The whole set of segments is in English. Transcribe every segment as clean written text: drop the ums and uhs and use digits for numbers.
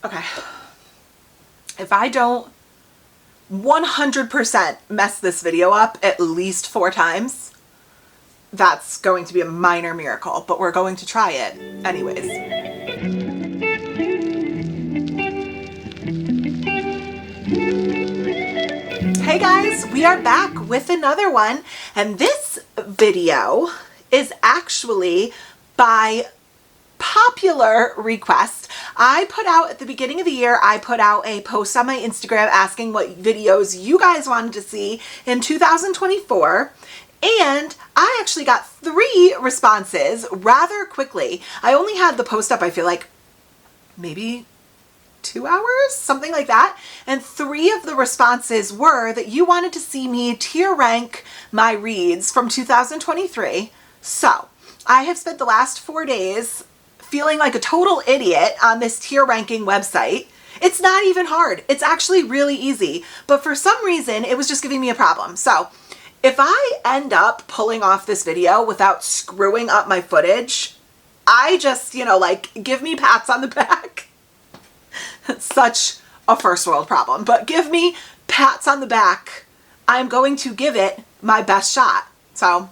Okay. If I don't 100% mess this video up at least 4 times, that's going to be a minor miracle, but we're going to try it anyways. Hey guys, we are back with another one, and this video is actually by popular request. I put out at the beginning of the year, I put out a post on my Instagram asking what videos you guys wanted to see in 2024. And I actually got 3 responses rather quickly. I only had the post up, I feel like, maybe 2 hours, something like that. And 3 of the responses were that you wanted to see me tier rank my reads from 2023. So I have spent the last 4 days feeling like a total idiot on this tier ranking website. It's not even hard. It's actually really easy. But for some reason, it was just giving me a problem. So if I end up pulling off this video without screwing up my footage, I just, like, give me pats on the back. Such a first world problem, but give me pats on the back. I'm going to give it my best shot. So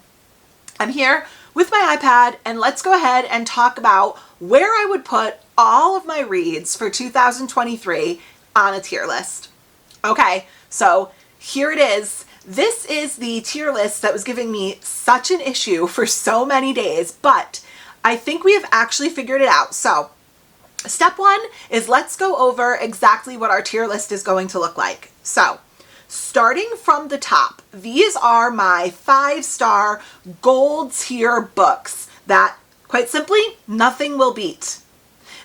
I'm here with my iPad, and let's go ahead and talk about where I would put all of my reads for 2023 on a tier list. Okay, so here it is. This is the tier list that was giving me such an issue for so many days, but I think we have actually figured it out. So step 1 is let's go over exactly what our tier list is going to look like. So starting from the top, these are my 5-star gold tier books that, quite simply, nothing will beat.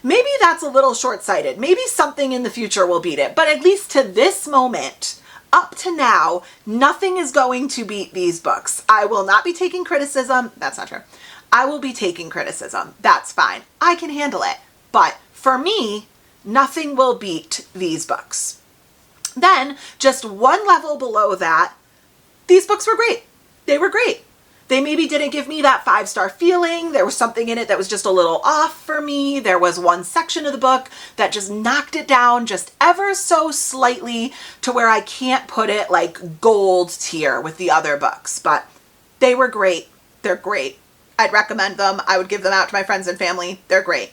Maybe that's a little short-sighted. Maybe something in the future will beat it, but at least to this moment, up to now, nothing is going to beat these books. I will not be taking criticism. That's not true. I will be taking criticism. That's fine. I can handle it. But for me, nothing will beat these books. Then, just one level below that, these books were great. They were great. They maybe didn't give me that 5-star feeling. There was something in it that was just a little off for me. There was one section of the book that just knocked it down just ever so slightly to where I can't put it like gold tier with the other books. But they were great. They're great. I'd recommend them. I would give them out to my friends and family. They're great.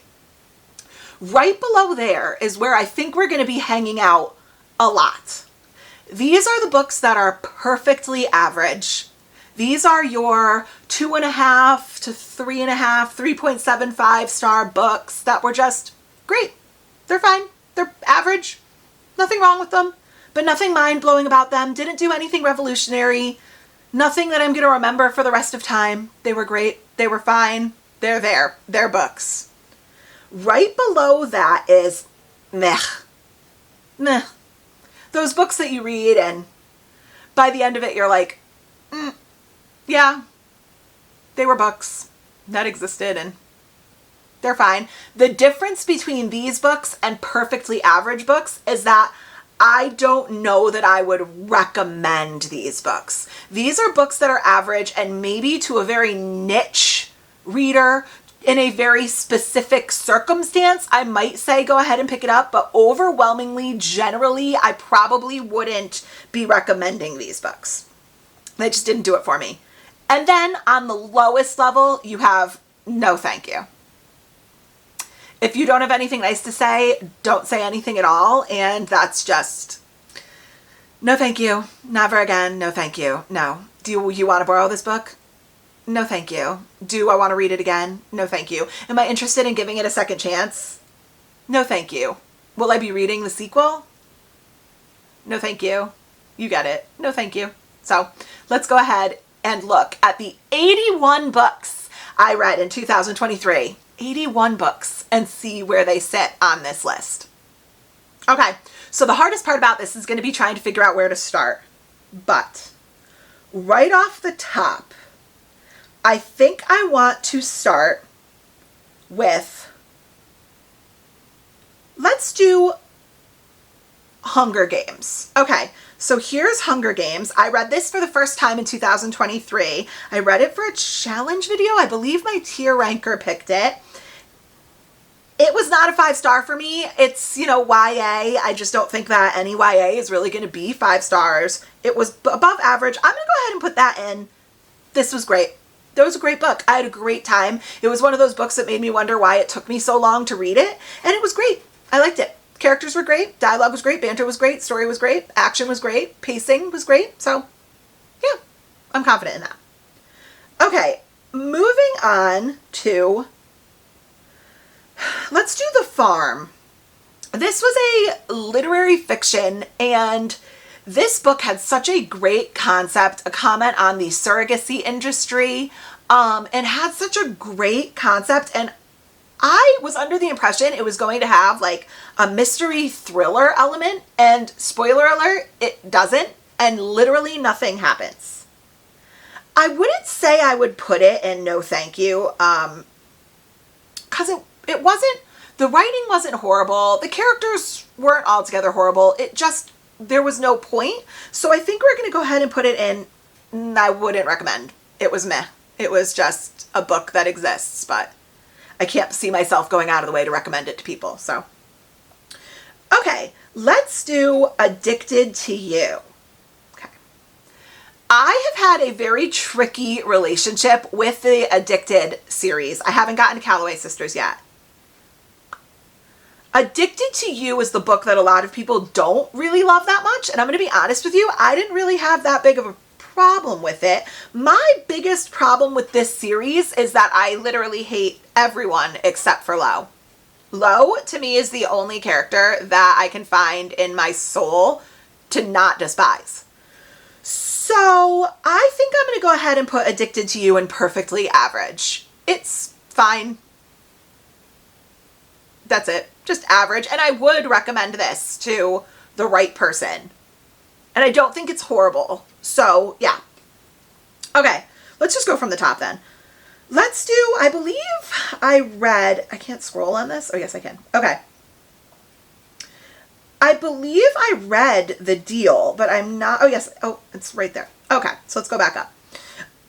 Right below there is where I think we're going to be hanging out a lot. These are the books that are perfectly average. These are your 2.5 to 3.5, 3.75 star books that were just great. They're fine. They're average. Nothing wrong with them, but nothing mind-blowing about them. Didn't do anything revolutionary. Nothing that I'm going to remember for the rest of time. They were great. They were fine. They're there. They're books. Right below that is meh. Meh. Those books that you read and by the end of it you're like, yeah, they were books that existed and they're fine. The difference between these books and perfectly average books is that I don't know that I would recommend these books. These are books that are average and maybe to a very niche reader in a very specific circumstance, I might say go ahead and pick it up, but overwhelmingly, generally, I probably wouldn't be recommending these books. They just didn't do it for me. And then on the lowest level, you have no thank you. If you don't have anything nice to say, don't say anything at all, and that's just no thank you, never again, no thank you, no. Do you want to borrow this book? No, thank you. Do I want to read it again? No, thank you. Am I interested in giving it a second chance? No, thank you. Will I be reading the sequel? No, thank you. You get it. No, thank you. So let's go ahead and look at the 81 books I read in 2023. 81 books and see where they sit on this list. Okay, so the hardest part about this is going to be trying to figure out where to start. But right off the top, I think I want to start with, let's do Hunger Games. Okay, so here's Hunger Games. I read this for the first time in 2023. I read it for a challenge video. I believe my tier ranker picked it. It was not a 5-star for me. It's, YA. I just don't think that any YA is really going to be 5 stars. It was above average. I'm going to go ahead and put that in. This was great. That was a great book. I had a great time. It was one of those books that made me wonder why it took me so long to read it. And it was great. I liked it. Characters were great. Dialogue was great. Banter was great. Story was great. Action was great. Pacing was great. So, yeah, I'm confident in that. Okay, moving on to, let's do The Farm. This was a literary fiction, and this book had such a great concept, a comment on the surrogacy industry, and had such a great concept. And I was under the impression it was going to have like a mystery thriller element, and spoiler alert, it doesn't, and literally nothing happens. I wouldn't say I would put it in no thank you, because it wasn't, the writing wasn't horrible, the characters weren't altogether horrible, there was no point. So I think we're going to go ahead and put it in, I wouldn't recommend. It was meh. It was just a book that exists, but I can't see myself going out of the way to recommend it to people, so. Okay, let's do Addicted to You. Okay. I have had a very tricky relationship with the Addicted series. I haven't gotten to Calloway Sisters yet. Addicted to You is the book that a lot of people don't really love that much, and I'm going to be honest with you, I didn't really have that big of a problem with it. My biggest problem with this series is that I literally hate everyone except for Lo. Lo, to me, is the only character that I can find in my soul to not despise. So I think I'm going to go ahead and put Addicted to You in perfectly average. It's fine. That's it. Just average. And I would recommend this to the right person. And I don't think it's horrible. So, yeah. Okay, let's just go from the top then. Let's do, I believe I can't scroll on this. Oh, yes, I can. Okay. I believe I read The Deal, but I'm not, oh, yes. Oh, it's right there. Okay, so let's go back up.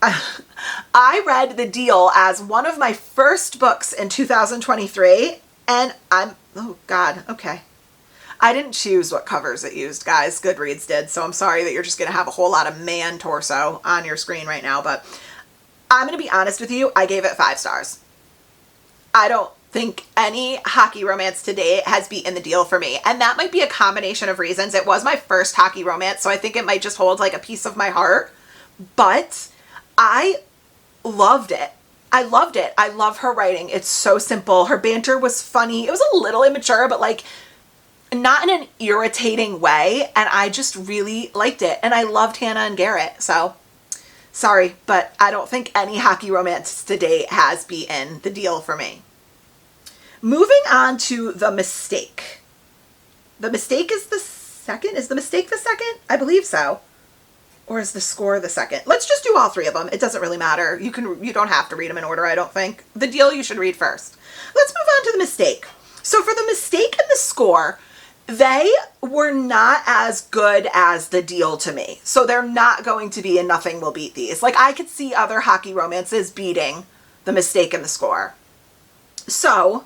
I read The Deal as one of my first books in 2023, and oh, God, okay. I didn't choose what covers it used, guys. Goodreads did, so I'm sorry that you're just going to have a whole lot of man torso on your screen right now, but I'm going to be honest with you, I gave it 5 stars. I don't think any hockey romance to date has beaten The Deal for me, and that might be a combination of reasons. It was my first hockey romance, so I think it might just hold like a piece of my heart, but I loved it. I loved it. I love her writing. It's so simple. Her banter was funny. It was a little immature, but like not in an irritating way, and I just really liked it. And I loved Hannah and Garrett, so sorry, but I don't think any hockey romance to date has beaten The Deal for me. Moving on to The Mistake. The Mistake is the second? Is The Mistake the second? I believe so. Or is The Score the second? Let's just do all 3 of them. It doesn't really matter. You don't have to read them in order, I don't think. The Deal you should read first. Let's move on to The Mistake. So for The Mistake and The Score, they were not as good as The Deal to me. So they're not going to be, and nothing will beat these. Like, I could see other hockey romances beating The Mistake and The Score. So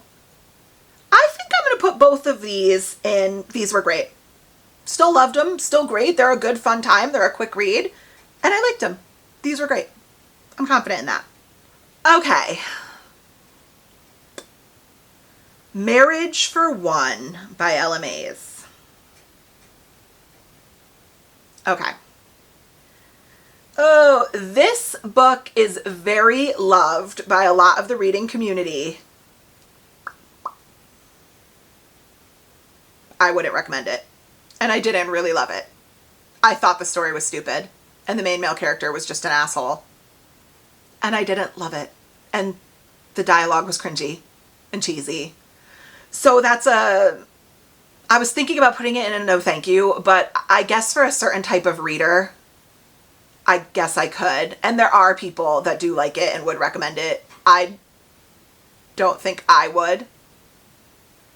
I think I'm going to put both of these in. These were great. Still loved them. Still great. They're a good, fun time. They're a quick read. And I liked them. These were great. I'm confident in that. Okay. Marriage for One by Ella Mays. Okay. Oh, this book is very loved by a lot of the reading community. I wouldn't recommend it. And I didn't really love it. I thought the story was stupid. And the main male character was just an asshole. And I didn't love it. And the dialogue was cringy and cheesy. So I was thinking about putting it in a no thank you, but I guess for a certain type of reader, I guess I could. And there are people that do like it and would recommend it. I don't think I would.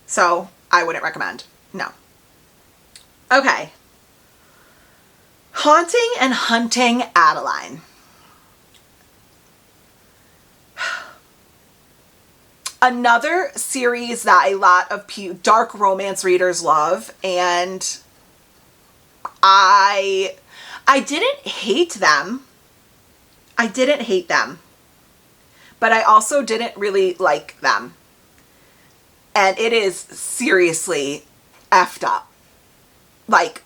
So I wouldn't recommend. No. Okay. Haunting and Hunting Adeline. Another series that a lot of dark romance readers love, and I didn't hate them. I didn't hate them, but I also didn't really like them. And it is seriously effed up. Like,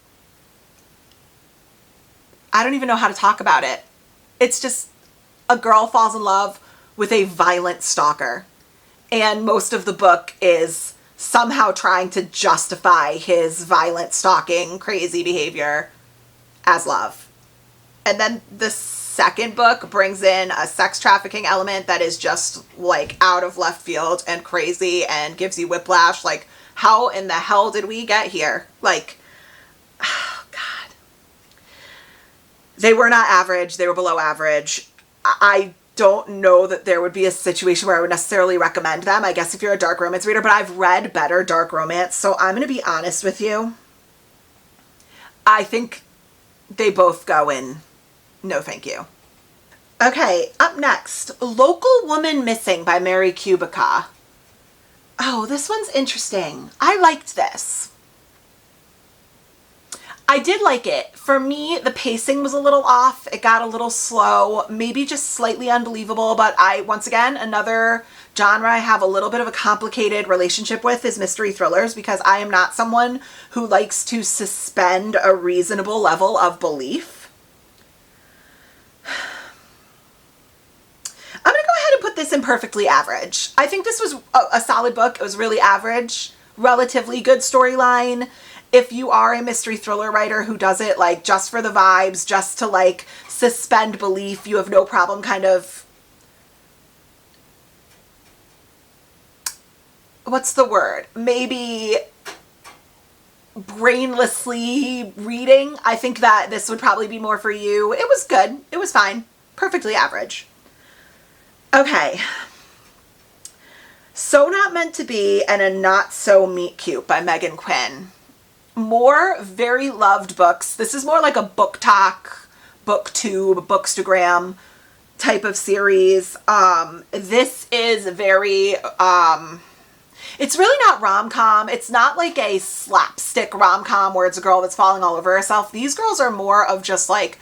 I don't even know how to talk about it. It's just a girl falls in love with a violent stalker. And most of the book is somehow trying to justify his violent stalking, crazy behavior as love. And then the second book brings in a sex trafficking element that is just like out of left field and crazy and gives you whiplash. Like, how in the hell did we get here? Like, oh God. They were not average. They were below average. I don't know that there would be a situation where I would necessarily recommend them. I guess if you're a dark romance reader, but I've read better dark romance. So I'm going to be honest with you. I think they both go in no thank you. Okay, up next, Local Woman Missing by Mary Kubica. Oh, this one's interesting. I liked this. I did like it. For me, the pacing was a little off. It got a little slow, maybe just slightly unbelievable, but once again, another genre I have a little bit of a complicated relationship with is mystery thrillers, because I am not someone who likes to suspend a reasonable level of belief. I'm going to go ahead and put this in perfectly average. I think this was a solid book. It was really average, relatively good storyline. If you are a mystery thriller writer who does it like just for the vibes, just to like suspend belief, you have no problem kind of, what's the word? Maybe brainlessly reading. I think that this would probably be more for you. It was good. It was fine. Perfectly average. Okay. So Not Meant to Be and a Not So Meet Cute by Megan Quinn. More very loved books. This is more like a book talk, booktube, bookstagram type of series. This is very, it's really not rom-com. It's not like a slapstick rom-com where it's a girl that's falling all over herself. These girls are more of just like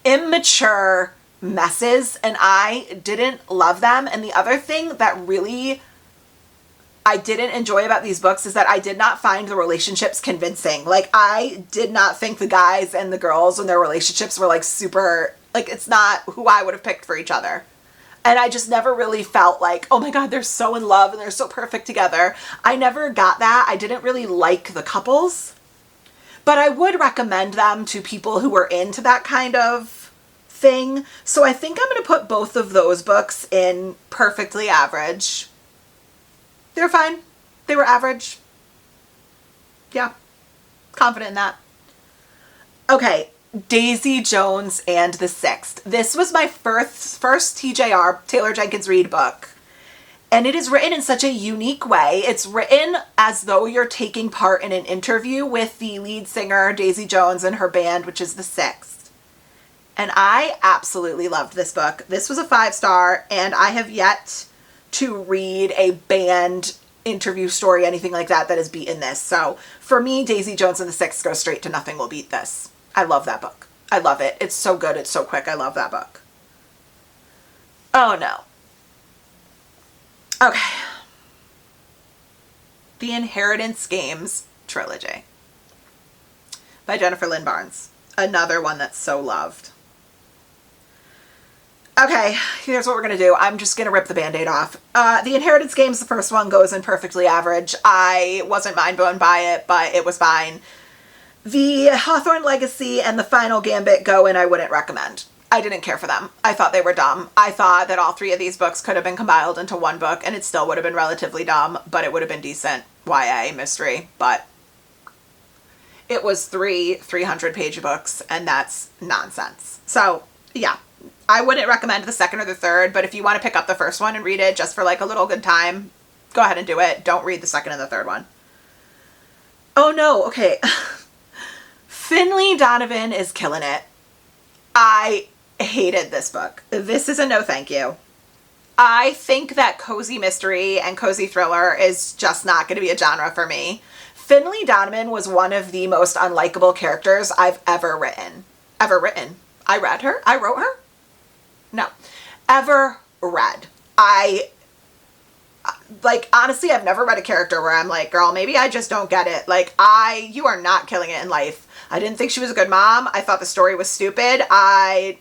immature messes, and I didn't love them. And the other thing that really I didn't enjoy about these books is that I did not find the relationships convincing. Like, I did not think the guys and the girls and their relationships were like super, like, it's not who I would have picked for each other. And I just never really felt like, oh my God, they're so in love and they're so perfect together. I never got that. I didn't really like the couples, but I would recommend them to people who were into that kind of thing. So I think I'm going to put both of those books in perfectly average. They were fine. They were average. Yeah. Confident in that. Okay. Daisy Jones and the Sixth. This was my first TJR, Taylor Jenkins Reid book. And it is written in such a unique way. It's written as though you're taking part in an interview with the lead singer, Daisy Jones, and her band, which is the Sixth. And I absolutely loved this book. This was a 5-star, and I have yet to read a band interview story, anything like that, that has beaten this. So for me, Daisy Jones and the Six goes straight to Nothing Will Beat This. I love that book. I love it. It's so good. It's so quick. I love that book. Oh no. Okay. The Inheritance Games trilogy by Jennifer Lynn Barnes. Another one that's so loved. Okay, here's what we're going to do. I'm just going to rip the Band-Aid off. The Inheritance Games, the first one, goes in perfectly average. I wasn't mind-blown by it, but it was fine. The Hawthorne Legacy and the Final Gambit go in I wouldn't recommend. I didn't care for them. I thought they were dumb. I thought that all 3 of these books could have been compiled into one book, and it still would have been relatively dumb, but it would have been decent YA mystery. But it was 3 300-page books, and that's nonsense. So, yeah. I wouldn't recommend the second or the third, but if you want to pick up the first one and read it just for like a little good time, go ahead and do it. Don't read the second and the third one. Oh no, okay. Finley Donovan is killing it. I hated this book. This is a no thank you. I think that cozy mystery and cozy thriller is just not going to be a genre for me. Finley Donovan was one of the most unlikable characters I've ever written. Ever written. I read her? I wrote her? No. Ever read. Honestly, I've never read a character where I'm like, girl, maybe I just don't get it. You are not killing it in life. I didn't think she was a good mom. I thought the story was stupid. I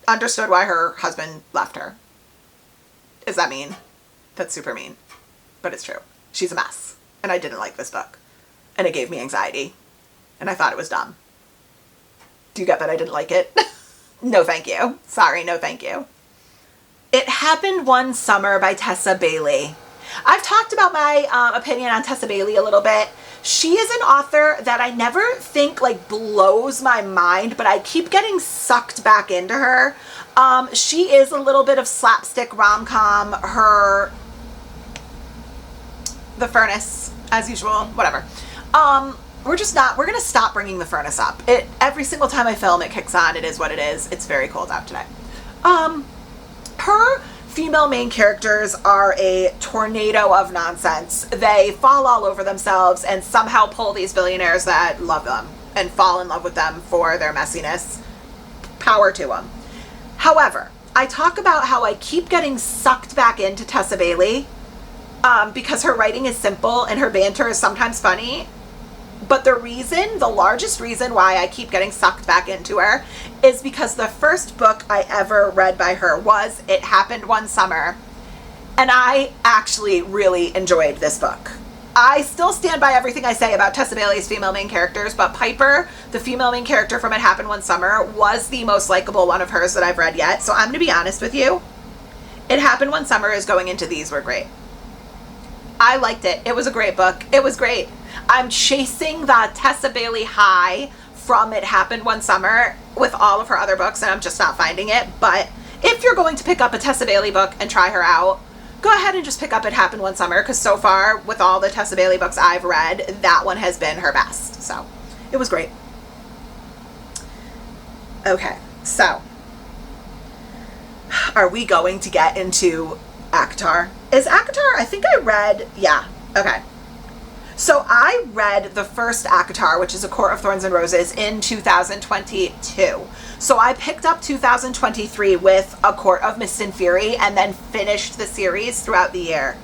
understood why her husband left her. Is that mean? That's super mean. But it's true. She's a mess. And I didn't like this book. And it gave me anxiety. And I thought it was dumb. Do you get that I didn't like it? No, thank you. Sorry, no, thank you. It Happened One Summer by Tessa Bailey. I've talked about my opinion on Tessa Bailey a little bit. She is an author that I never think blows my mind, but I keep getting sucked back into her. She is a little bit of slapstick rom-com. The Furnace, as usual, whatever. We're going to stop bringing The Furnace up. Every single time I film, it kicks on. It is what it is. It's very cold out today. Her female main characters are a tornado of nonsense. They fall all over themselves and somehow pull these billionaires that love them and fall in love with them for their messiness. Power to them. However, I talk about how I keep getting sucked back into Tessa Bailey because her writing is simple and her banter is sometimes funny. But the largest reason why I keep getting sucked back into her is because the first book I ever read by her was It Happened One Summer. And I actually really enjoyed this book. I still stand by everything I say about Tessa Bailey's female main characters, but Piper, the female main character from It Happened One Summer, was the most likable one of hers that I've read yet. So I'm going to be honest with you. It Happened One Summer is going into these were great. I liked it. It was a great book. It was great. I'm chasing the Tessa Bailey high from It Happened One Summer with all of her other books, and I'm just not finding it. But if you're going to pick up a Tessa Bailey book and try her out, go ahead and just pick up It Happened One Summer, because so far, with all the Tessa Bailey books I've read, that one has been her best. So, it was great. Okay, so, are we going to get into ACOTAR? Is ACOTAR, I think I read, yeah, okay. So I read the first ACOTAR, which is A Court of Thorns and Roses, in 2022. So I picked up 2023 with A Court of Mist and Fury and then finished the series throughout the year.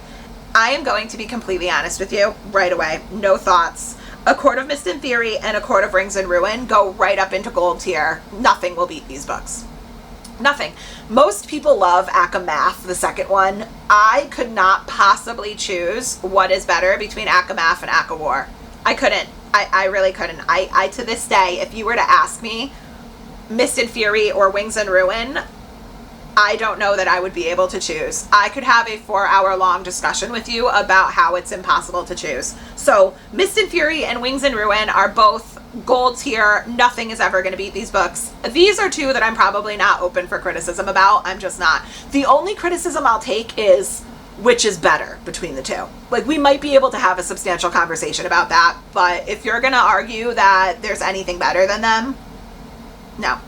I am going to be completely honest with you right away. No thoughts. A Court of Mist and Fury and A Court of Rings and Ruin go right up into gold tier. Nothing will beat these books. Nothing. Most people love ACOMAF, the second one. I could not possibly choose what is better between ACOMAF and ACOWAR. I couldn't. I really couldn't. I to this day, if you were to ask me Mist and Fury or Wings and Ruin, I don't know that I would be able to choose. I could have a 4-hour-long discussion with you about how it's impossible to choose. So Mist and Fury and Wings and Ruin are both gold tier. Nothing is ever going to beat these books. These are two that I'm probably not open for criticism about. I'm just not. The only criticism I'll take is which is better between the two. We might be able to have a substantial conversation about that, but if you're going to argue that there's anything better than them, no.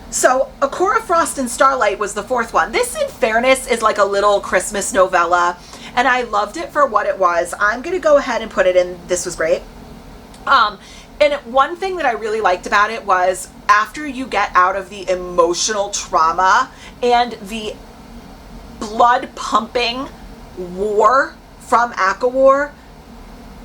So, A Court of Frost and Starlight was the fourth one. This, in fairness, is like a little Christmas novella, and I loved it for what it was. I'm going to go ahead and put it in This Was Great. And one thing that I really liked about it was after you get out of the emotional trauma and the blood-pumping war from ACOWAR,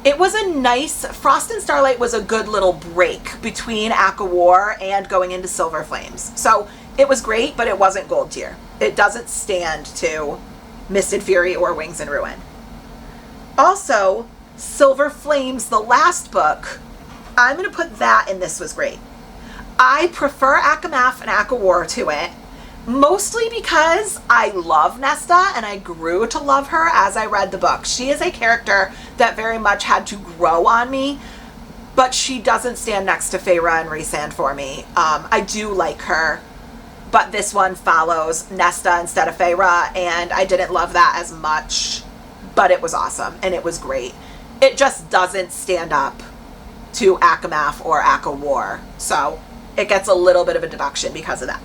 it was a nice, Frost and Starlight was a good little break between ACOWAR and going into Silver Flames. So it was great, but it wasn't gold tier. It doesn't stand to Mist and Fury or Wings and Ruin. Also, Silver Flames, the last book, I'm going to put that in This Was Great. I prefer ACOMAF and ACOWAR to it, mostly because I love Nesta and I grew to love her as I read the book. She is a character that very much had to grow on me, but she doesn't stand next to Feyre and Rhysand for me. I do like her, but this one follows Nesta instead of Feyre, and I didn't love that as much, but it was awesome and it was great. It just doesn't stand up to ACOMAF or ACOWAR, so it gets a little bit of a deduction because of that.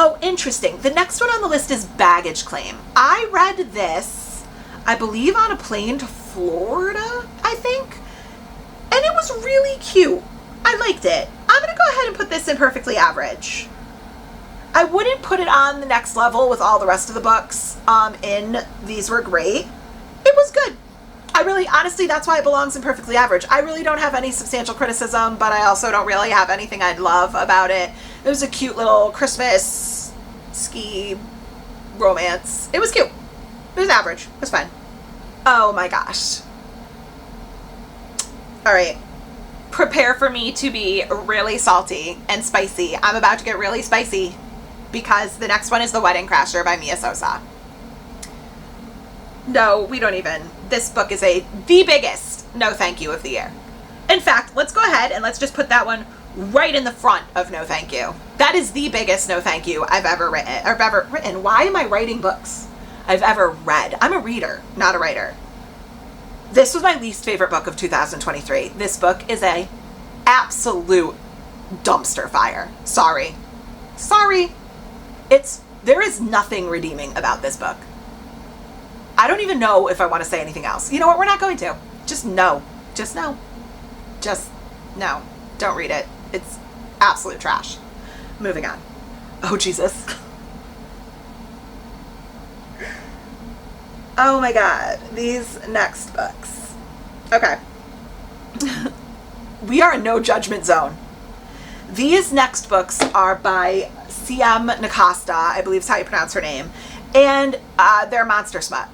Oh, interesting. The next one on the list is Baggage Claim. I read this, I believe, on a plane to Florida, I think. And it was really cute. I liked it. I'm going to go ahead and put this in perfectly average. I wouldn't put it on the next level with all the rest of the books in These Were Great. It was good. I really, honestly, that's why it belongs in perfectly average. I really don't have any substantial criticism, but I also don't really have anything I'd love about it. It was a cute little Christmas ski romance. It was cute. It was average. It was fine. Oh my gosh. All right. Prepare for me to be really salty and spicy. I'm about to get really spicy because the next one is The Wedding Crasher by Mia Sosa. No, we don't even. This book is the biggest no thank you of the year. In fact, let's go ahead and let's just put that one right in the front of no thank you. That is the biggest no thank you I've ever written. Why am I writing books? I've ever read. I'm a reader, not a writer. This was my least favorite book of 2023. This book is a absolute dumpster fire. Sorry. There is nothing redeeming about this book. I don't even know if I want to say anything else. You know what? We're not going to. Just no. Just no. Just no. Don't read it. It's absolute trash. Moving on. Oh, Jesus. Oh my God. These next books. Okay. We are in no judgment zone. These next books are by C.M. Nakasta, I believe is how you pronounce her name. And they're monster smut.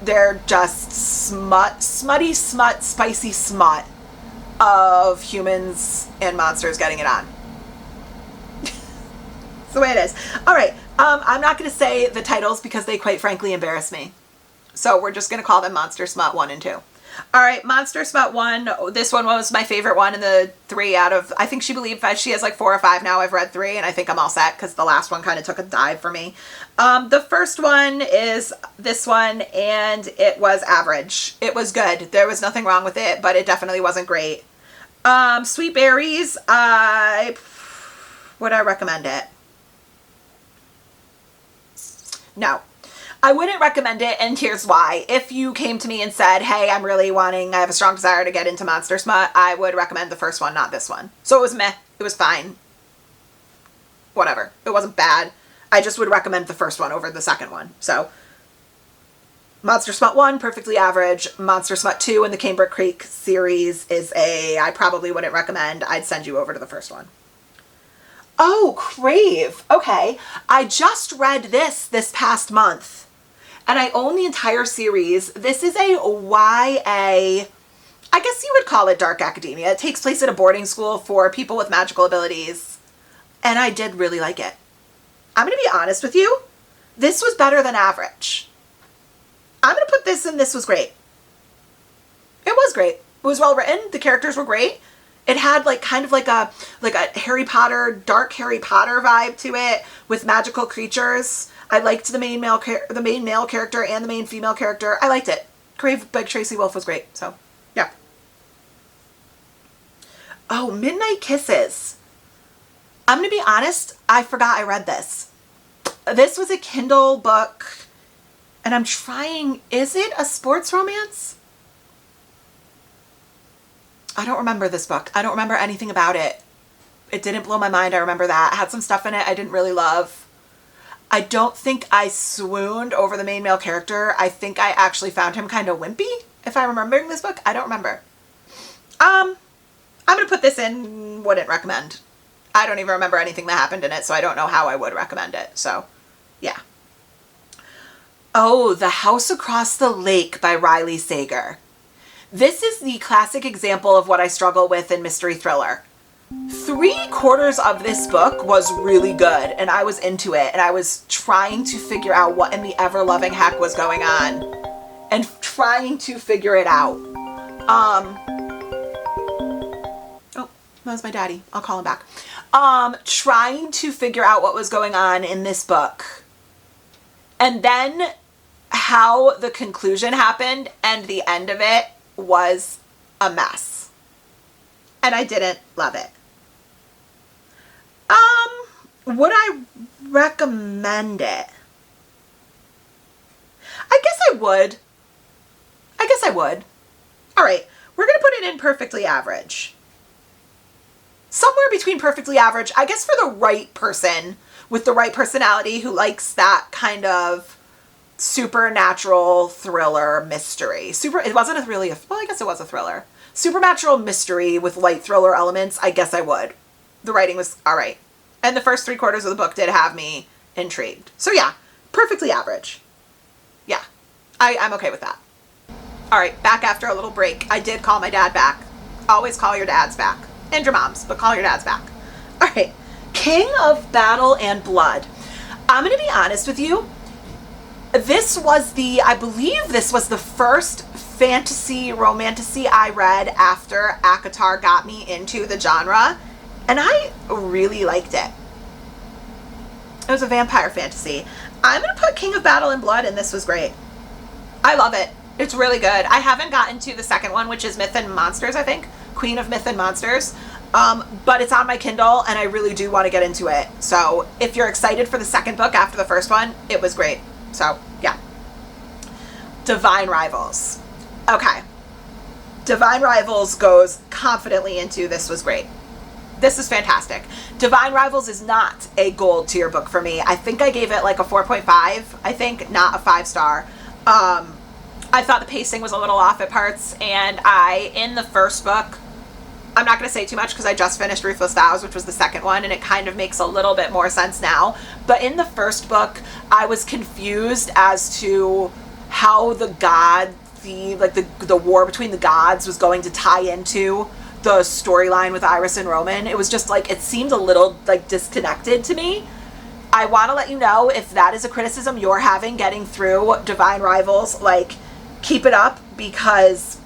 They're just smutty smut, spicy smut of humans and monsters getting it on. That's the way it is. All right. I'm not going to say the titles because they quite frankly embarrass me. So we're just going to call them Monster Smut 1 and 2. All right, Monster Smut 1. This one was my favorite one in the 3 out of, I think she has like 4 or 5 now. I've read 3 and I think I'm all set because the last one kind of took a dive for me. The first one is this one and it was average. It was good. There was nothing wrong with it, but it definitely wasn't great. Sweet Berries, would I recommend it? No. I wouldn't recommend it, and here's why. If you came to me and said, hey, I have a strong desire to get into Monster Smut, I would recommend the first one, not this one. So it was meh. It was fine. Whatever. It wasn't bad. I just would recommend the first one over the second one. So Monster Smut 1, perfectly average. Monster Smut 2 in the Cambric Creek series is I probably wouldn't recommend. I'd send you over to the first one. Oh, Crave. Okay. I just read this past month. And I own the entire series. This is a YA, I guess you would call it dark academia. It takes place at a boarding school for people with magical abilities. And I did really like it. I'm going to be honest with you. This was better than average. I'm going to put this in. This was great. It was great. It was well written. The characters were great. It had like kind of like a Harry Potter, dark Harry Potter vibe to it with magical creatures. I liked the main male character and the main female character. I liked it. Crave by Tracy Wolf was great. So, yeah. Oh, Midnight Kisses. I'm going to be honest. I forgot I read this. This was a Kindle book. And I'm trying. Is it a sports romance? I don't remember this book. I don't remember anything about it. It didn't blow my mind. I remember that. It had some stuff in it I didn't really love. I don't think I swooned over the main male character. I think I actually found him kind of wimpy, if I'm remembering this book. I don't remember. I'm going to put this in wouldn't recommend. I don't even remember anything that happened in it, so I don't know how I would recommend it. So, yeah. Oh, The House Across the Lake by Riley Sager. This is the classic example of what I struggle with in mystery thriller. 3/4 of this book was really good and I was into it and I was trying to figure out what in the ever-loving heck was going on and trying to figure it out. Oh, that was my daddy. I'll call him back. Trying to figure out what was going on in this book. And then how the conclusion happened and the end of it was a mess. And I didn't love it. Would I recommend it? I guess I would. All right, we're going to put it in perfectly average. Somewhere between perfectly average, I guess, for the right person with the right personality who likes that kind of supernatural thriller mystery. It wasn't really well, I guess it was a thriller. Supernatural mystery with light thriller elements, I guess I would. The writing was all right. And the first 3/4 of the book did have me intrigued. So yeah, perfectly average. Yeah, I'm okay with that. All right, back after a little break. I did call my dad back. Always call your dads back. And your moms, but call your dads back. All right, King of Battle and Blood. I'm going to be honest with you. I believe this was the first fantasy romantasy I read after ACOTAR got me into the genre, and I really liked it. It was a vampire fantasy. I'm going to put King of Battle and Blood, and this was great. I love it. It's really good. I haven't gotten to the second one, which is Myth and Monsters, I think. Queen of Myth and Monsters. But it's on my Kindle, and I really do want to get into it. So if you're excited for the second book after the first one, it was great. So, yeah. Divine Rivals. Okay. Divine Rivals goes confidently into this was great. This is fantastic. Divine Rivals is not a gold tier book for me. I think I gave it like a 4.5, I think, not a 5-star. I thought the pacing was a little off at parts, and in the first book, I'm not going to say too much because I just finished Ruthless Vows, which was the second one, and it kind of makes a little bit more sense now. But in the first book, I was confused as to how the war between the gods was going to tie into the storyline with Iris and Roman. It was just like, it seemed a little like disconnected to me. I want to let you know, if that is a criticism you're having getting through Divine Rivals, like, keep it up, because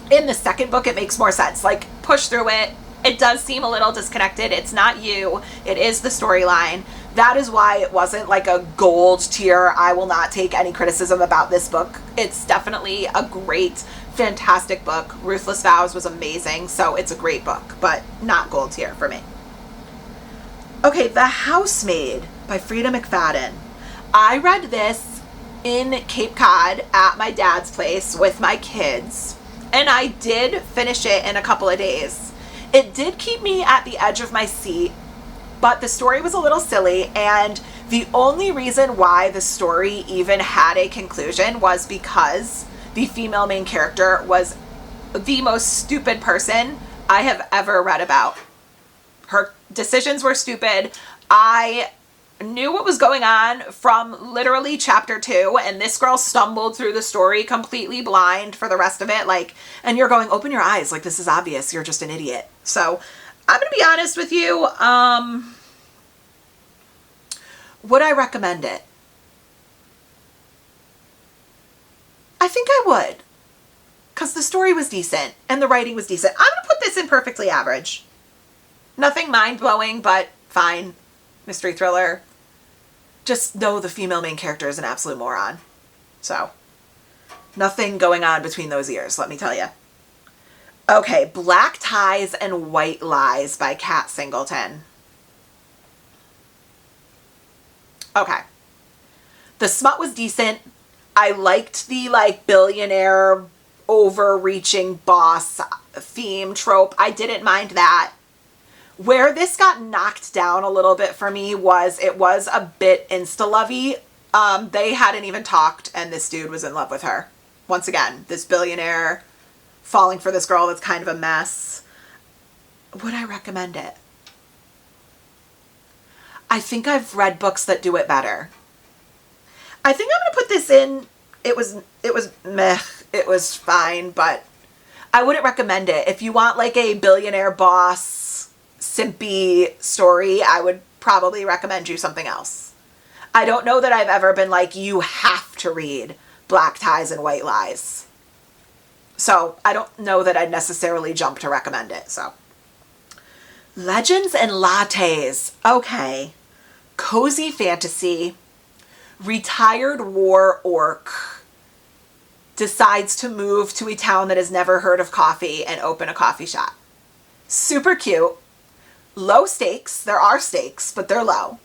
in the second book it makes more sense. Like, push through it. It does seem a little disconnected. It's not you. It is the storyline. That is why it wasn't like a gold tier. I will not take any criticism about this book. It's definitely a great, fantastic book. Ruthless Vows was amazing, so it's a great book, but not gold tier for me. Okay, The Housemaid by Frida McFadden. I read this in Cape Cod at my dad's place with my kids, and I did finish it in a couple of days. It did keep me at the edge of my seat, but the story was a little silly, and the only reason why the story even had a conclusion was because the female main character was the most stupid person I have ever read about. Her decisions were stupid. I knew what was going on from literally chapter 2, and this girl stumbled through the story completely blind for the rest of it. Like, and you're going, open your eyes, like, this is obvious, you're just an idiot. So I'm gonna be honest with you. Would I recommend it? I think I would, because the story was decent and the writing was decent. I'm gonna put this in perfectly average. Nothing mind-blowing, but fine. Mystery thriller. Just know the female main character is an absolute moron. So, nothing going on between those ears, let me tell you. Okay, Black Ties and White Lies by Kat Singleton. Okay. The smut was decent. I liked the, like, billionaire overreaching boss theme trope. I didn't mind that. Where this got knocked down a little bit for me was it was a bit insta-lovey. They hadn't even talked, and this dude was in love with her. Once again, this billionaire falling for this girl that's kind of a mess. Would I recommend it? I think I've read books that do it better. I think I'm going to put this in. It was meh. It was fine, but I wouldn't recommend it. If you want like a billionaire boss simpy story, I would probably recommend you something else. I don't know that I've ever been like, you have to read Black Ties and White Lies. So I don't know that I'd necessarily jump to recommend it. So Legends and Lattes. Okay. Cozy fantasy. Retired war orc decides to move to a town that has never heard of coffee and open a coffee shop. Super cute. Low stakes. There are stakes, but they're low.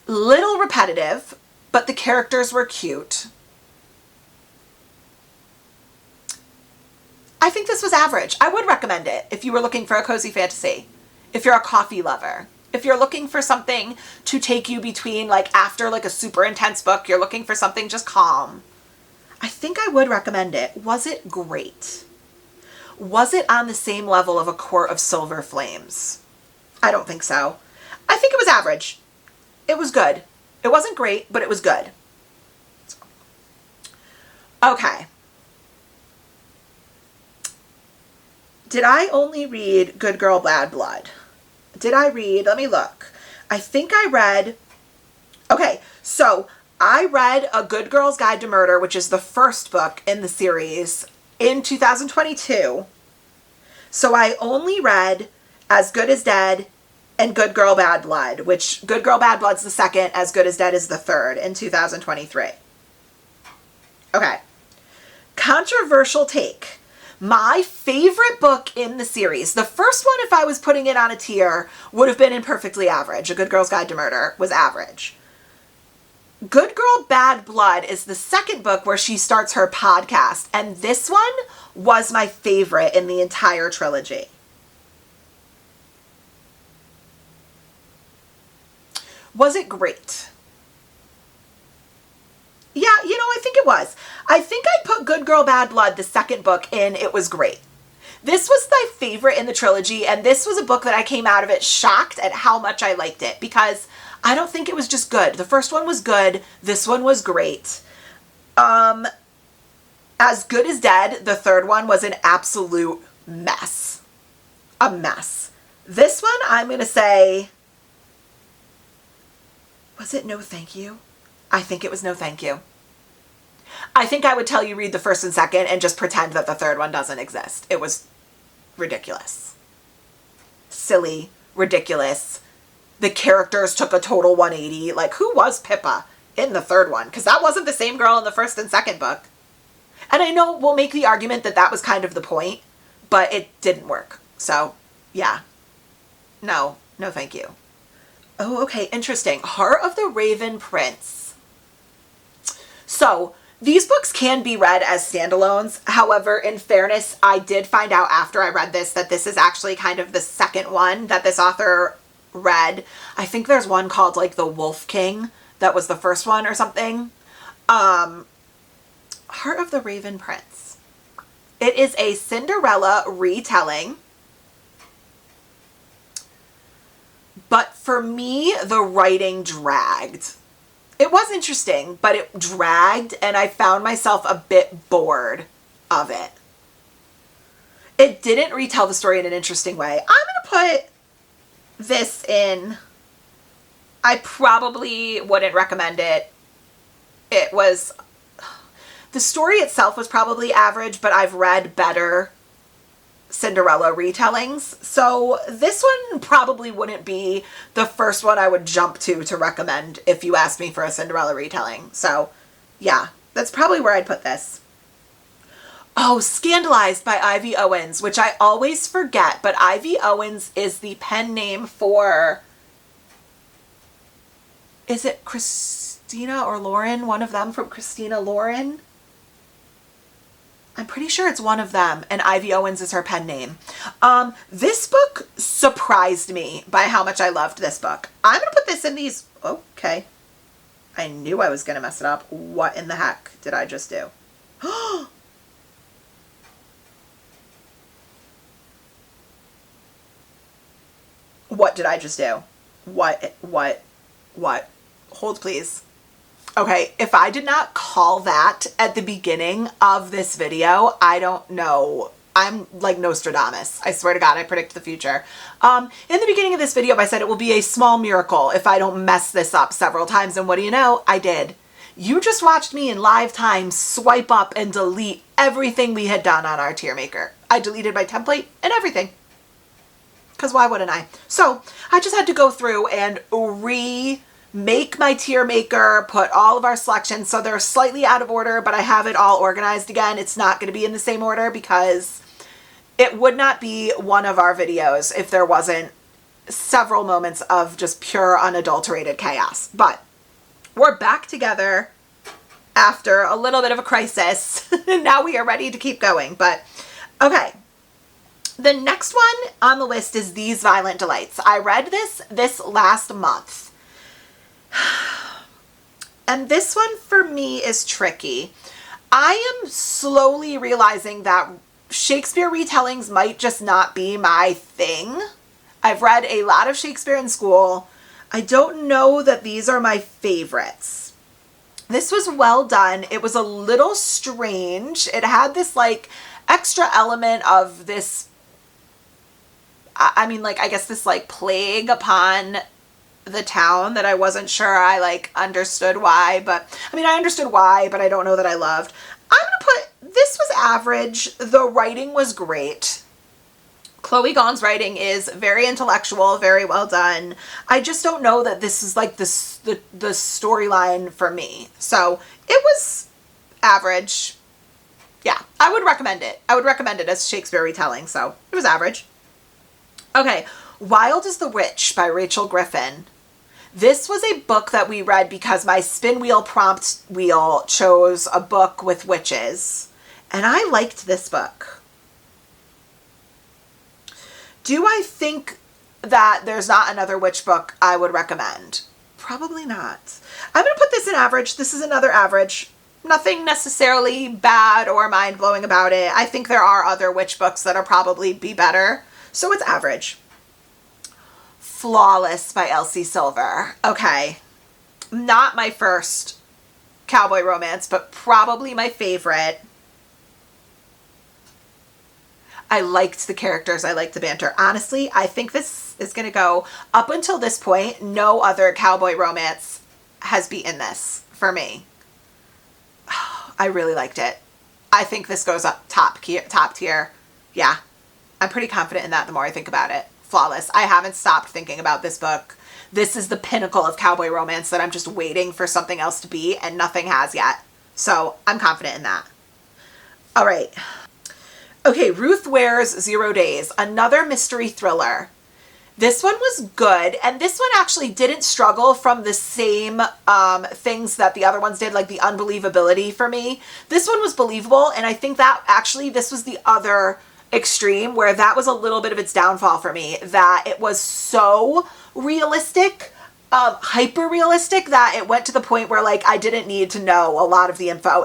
Little repetitive, but the characters were cute. I think this was average. I would recommend it if you were looking for a cozy fantasy. If you're a coffee lover. If you're looking for something to take you between, like, after like a super intense book, you're looking for something just calm. I think I would recommend it. Was it great? Was it on the same level of A Court of Silver Flames? I don't think so. I think it was average. It was good. It wasn't great, but it was good. Okay. Did I only read Good Girl, Bad Blood? Did I read, let me look. I think I read, okay, so I read A Good Girl's Guide to Murder, which is the first book in the series, in 2022. So I only read As Good as Dead and Good Girl, Bad Blood, which Good Girl, Bad Blood's the second, As Good as Dead is the third in 2023. Okay. Controversial take. My favorite book in the series, the first one, if I was putting it on a tier, would have been Imperfectly Average. A Good Girl's Guide to Murder was average. Good Girl, Bad Blood is the second book where she starts her podcast, and this one was my favorite in the entire trilogy. Was it great? Yeah, you know, I think it was. I think I put Good Girl, Bad Blood, the second book, in It Was Great. This was my favorite in the trilogy, and this was a book that I came out of it shocked at how much I liked it, because I don't think it was just good. The first one was good. This one was great. As Good as Dead, the third one, was an absolute mess. A mess. This one, I'm going to say, was it No Thank You? I think it was No Thank You. I think I would tell you read the first and second and just pretend that the third one doesn't exist. It was ridiculous. Silly. Ridiculous. The characters took a total 180. Like, who was Pippa in the third one? Because that wasn't the same girl in the first and second book. And I know we'll make the argument that that was kind of the point, but it didn't work. So, yeah. No thank you. Oh, okay, interesting. Heart of the Raven Prince. So, these books can be read as standalones. However, in fairness, I did find out after I read this that this is actually kind of the second one that this author read. I think there's one called like The Wolf King that was the first one or something. Heart of the Raven Prince. It is a Cinderella retelling. But for me, the writing dragged. It was interesting, but it dragged, and I found myself a bit bored of it. It didn't retell the story in an interesting way. I'm going to put this in. I probably wouldn't recommend it. It was, the story itself was probably average, but I've read better Cinderella retellings. So this one probably wouldn't be the first one I would jump to recommend if you asked me for a Cinderella retelling. So yeah, that's probably where I'd put this. Oh, Scandalized by Ivy Owens, which I always forget, but Ivy Owens is the pen name for, is it Christina or Lauren? One of them from Christina Lauren? I'm pretty sure it's one of them, and Ivy Owens is her pen name. This book surprised me by how much I loved this book. I'm going to put this in these, okay. I knew I was going to mess it up. What in the heck did I just do? What did I just do? What? Hold, please. Okay, if I did not call that at the beginning of this video, I don't know. I'm like Nostradamus. I swear to God, I predict the future. In the beginning of this video, I said it will be a small miracle if I don't mess this up several times. And what do you know? I did. You just watched me in live time swipe up and delete everything we had done on our tier maker. I deleted my template and everything. Because why wouldn't I? So I just had to go through and make my tier maker, put all of our selections, so they're slightly out of order, but I have it all organized again. It's not going to be in the same order because it would not be one of our videos if there wasn't several moments of just pure unadulterated chaos. But we're back together after a little bit of a crisis. Now we are ready to keep going. But okay. The next one on the list is These Violent Delights. I read this last month. And this one for me is tricky. I am slowly realizing that Shakespeare retellings might just not be my thing. I've read a lot of Shakespeare in school. I don't know that these are my favorites. This was well done. It was a little strange. It had this like extra element of this, I mean, like, I guess this like plague upon the town that I wasn't sure I like understood why, but I mean, I understood why, but I don't know that I loved. I'm gonna put, this was average. The writing was great. Chloe Gaughan's writing is very intellectual, very well done. I just don't know that this is like the storyline for me. So it was average. Yeah, I would recommend it. I would recommend it as Shakespeare retelling, so it was average. Okay, Wild as the Witch by Rachel Griffin. This was a book that we read because my spin wheel prompt wheel chose a book with witches. And I liked this book. Do I think that there's not another witch book I would recommend? Probably not. I'm going to put this in average. This is another average. Nothing necessarily bad or mind-blowing about it. I think there are other witch books that'll probably be better. So it's average. Flawless by Elsie Silver. Okay. Not my first cowboy romance, but probably my favorite. I liked the characters. I liked the banter. Honestly, I think this is going to go up until this point. No other cowboy romance has beaten this for me. I really liked it. I think this goes up top tier. Yeah. I'm pretty confident in that the more I think about it. Flawless. I haven't stopped thinking about this book. This is the pinnacle of cowboy romance that I'm just waiting for something else to be, and nothing has yet. So I'm confident in that. All right. Okay, Ruth Ware's 0 Days, another mystery thriller. This one was good, and this one actually didn't struggle from the same things that the other ones did, like the unbelievability for me. This one was believable, and I think that actually this was the other extreme where that was a little bit of its downfall for me, that it was so realistic, hyper realistic, that it went to the point where like I didn't need to know a lot of the info.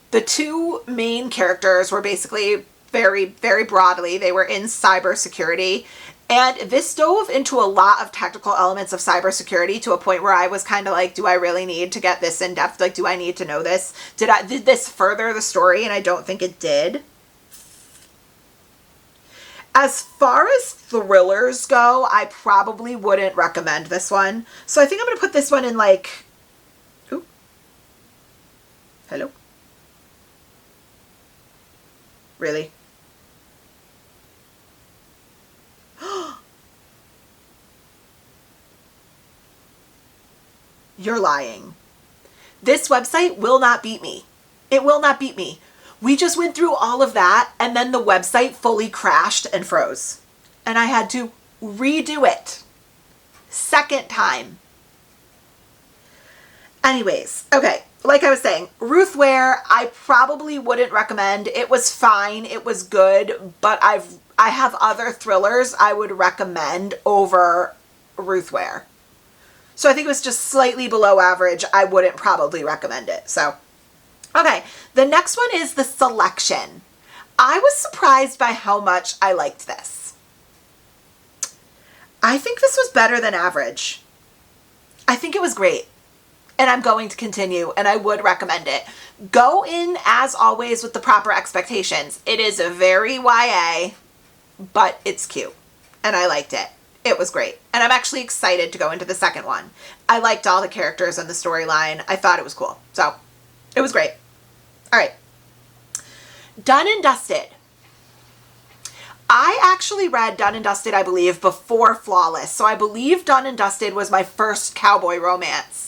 The two main characters were basically very, very broadly, they were in cybersecurity, and this dove into a lot of technical elements of cybersecurity to a point where I was kind of like, do I really need to get this in depth? Like, do I need to know this? Did this further the story? And I don't think it did. As far as thrillers go, I probably wouldn't recommend this one. So I think I'm going to put this one in like, ooh, hello? Really? You're lying. This website will not beat me. It will not beat me. We just went through all of that, and then the website fully crashed and froze. And I had to redo it. Second time. Anyways, okay, like I was saying, Ruth Ware, I probably wouldn't recommend. It was fine, it was good, but I have other thrillers I would recommend over Ruth Ware. So I think it was just slightly below average. I wouldn't probably recommend it. So, okay, the next one is The Selection. I was surprised by how much I liked this. I think this was better than average. I think it was great. And I'm going to continue, and I would recommend it. Go in, as always, with the proper expectations. It is a very YA, but it's cute, and I liked it. It was great, and I'm actually excited to go into the second one. I liked all the characters and the storyline. I thought it was cool, so it was great. All right. Done and Dusted. I actually read Done and Dusted, I believe, before Flawless, so I believe Done and Dusted was my first cowboy romance.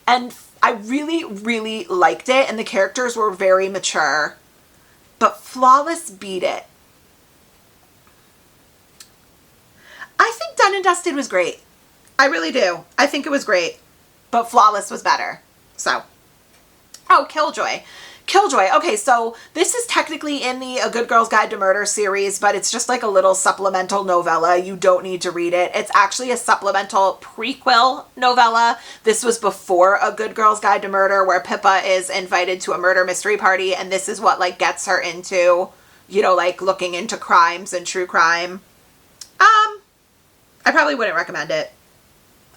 And I really, really liked it, and the characters were very mature. But Flawless beat it. I think Done and Dusted was great. I really do. I think it was great. But Flawless was better. So. Oh, Killjoy. Killjoy. Okay, so this is technically in the A Good Girl's Guide to Murder series, but it's just like a little supplemental novella. You don't need to read it. It's actually a supplemental prequel novella. This was before A Good Girl's Guide to Murder, where Pippa is invited to a murder mystery party, and this is what like gets her into, you know, like looking into crimes and true crime. I probably wouldn't recommend it.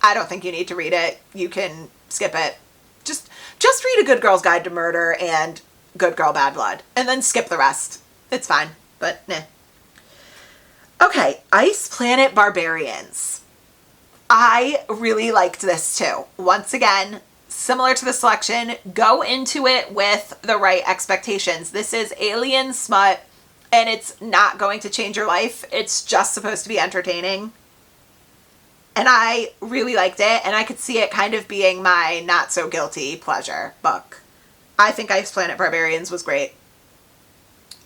I don't think you need to read it. You can skip it. Just read A Good Girl's Guide to Murder and Good Girl Bad Blood, and then skip the rest. It's fine, but nah. Okay, Ice Planet Barbarians. I really liked this too. Once again, similar to the selection, go into it with the right expectations. This is alien smut, and it's not going to change your life. It's just supposed to be entertaining. And I really liked it, and I could see it kind of being my not so guilty pleasure book. I think Ice Planet Barbarians was great.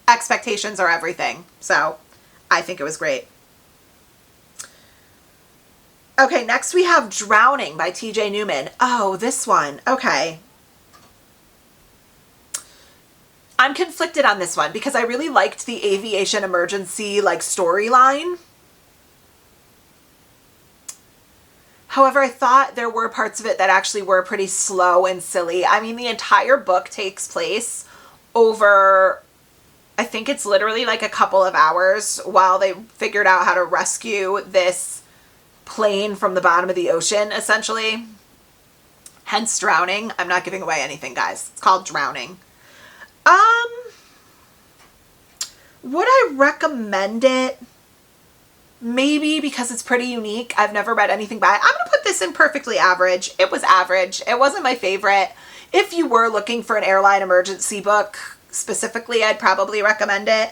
Expectations are everything, so I think it was great. Okay, next we have Drowning by T.J. Newman. Oh, this one. Okay. I'm conflicted on this one because I really liked the aviation emergency like storyline. However, I thought there were parts of it that actually were pretty slow and silly. I mean, the entire book takes place over, I think it's literally like a couple of hours while they figured out how to rescue this plane from the bottom of the ocean, essentially. Hence Drowning. I'm not giving away anything, guys. It's called Drowning. Would I recommend it? Maybe, because it's pretty unique. I've never read anything by it. I'm going to put this in perfectly average. It was average. It wasn't my favorite. If you were looking for an airline emergency book, specifically, I'd probably recommend it.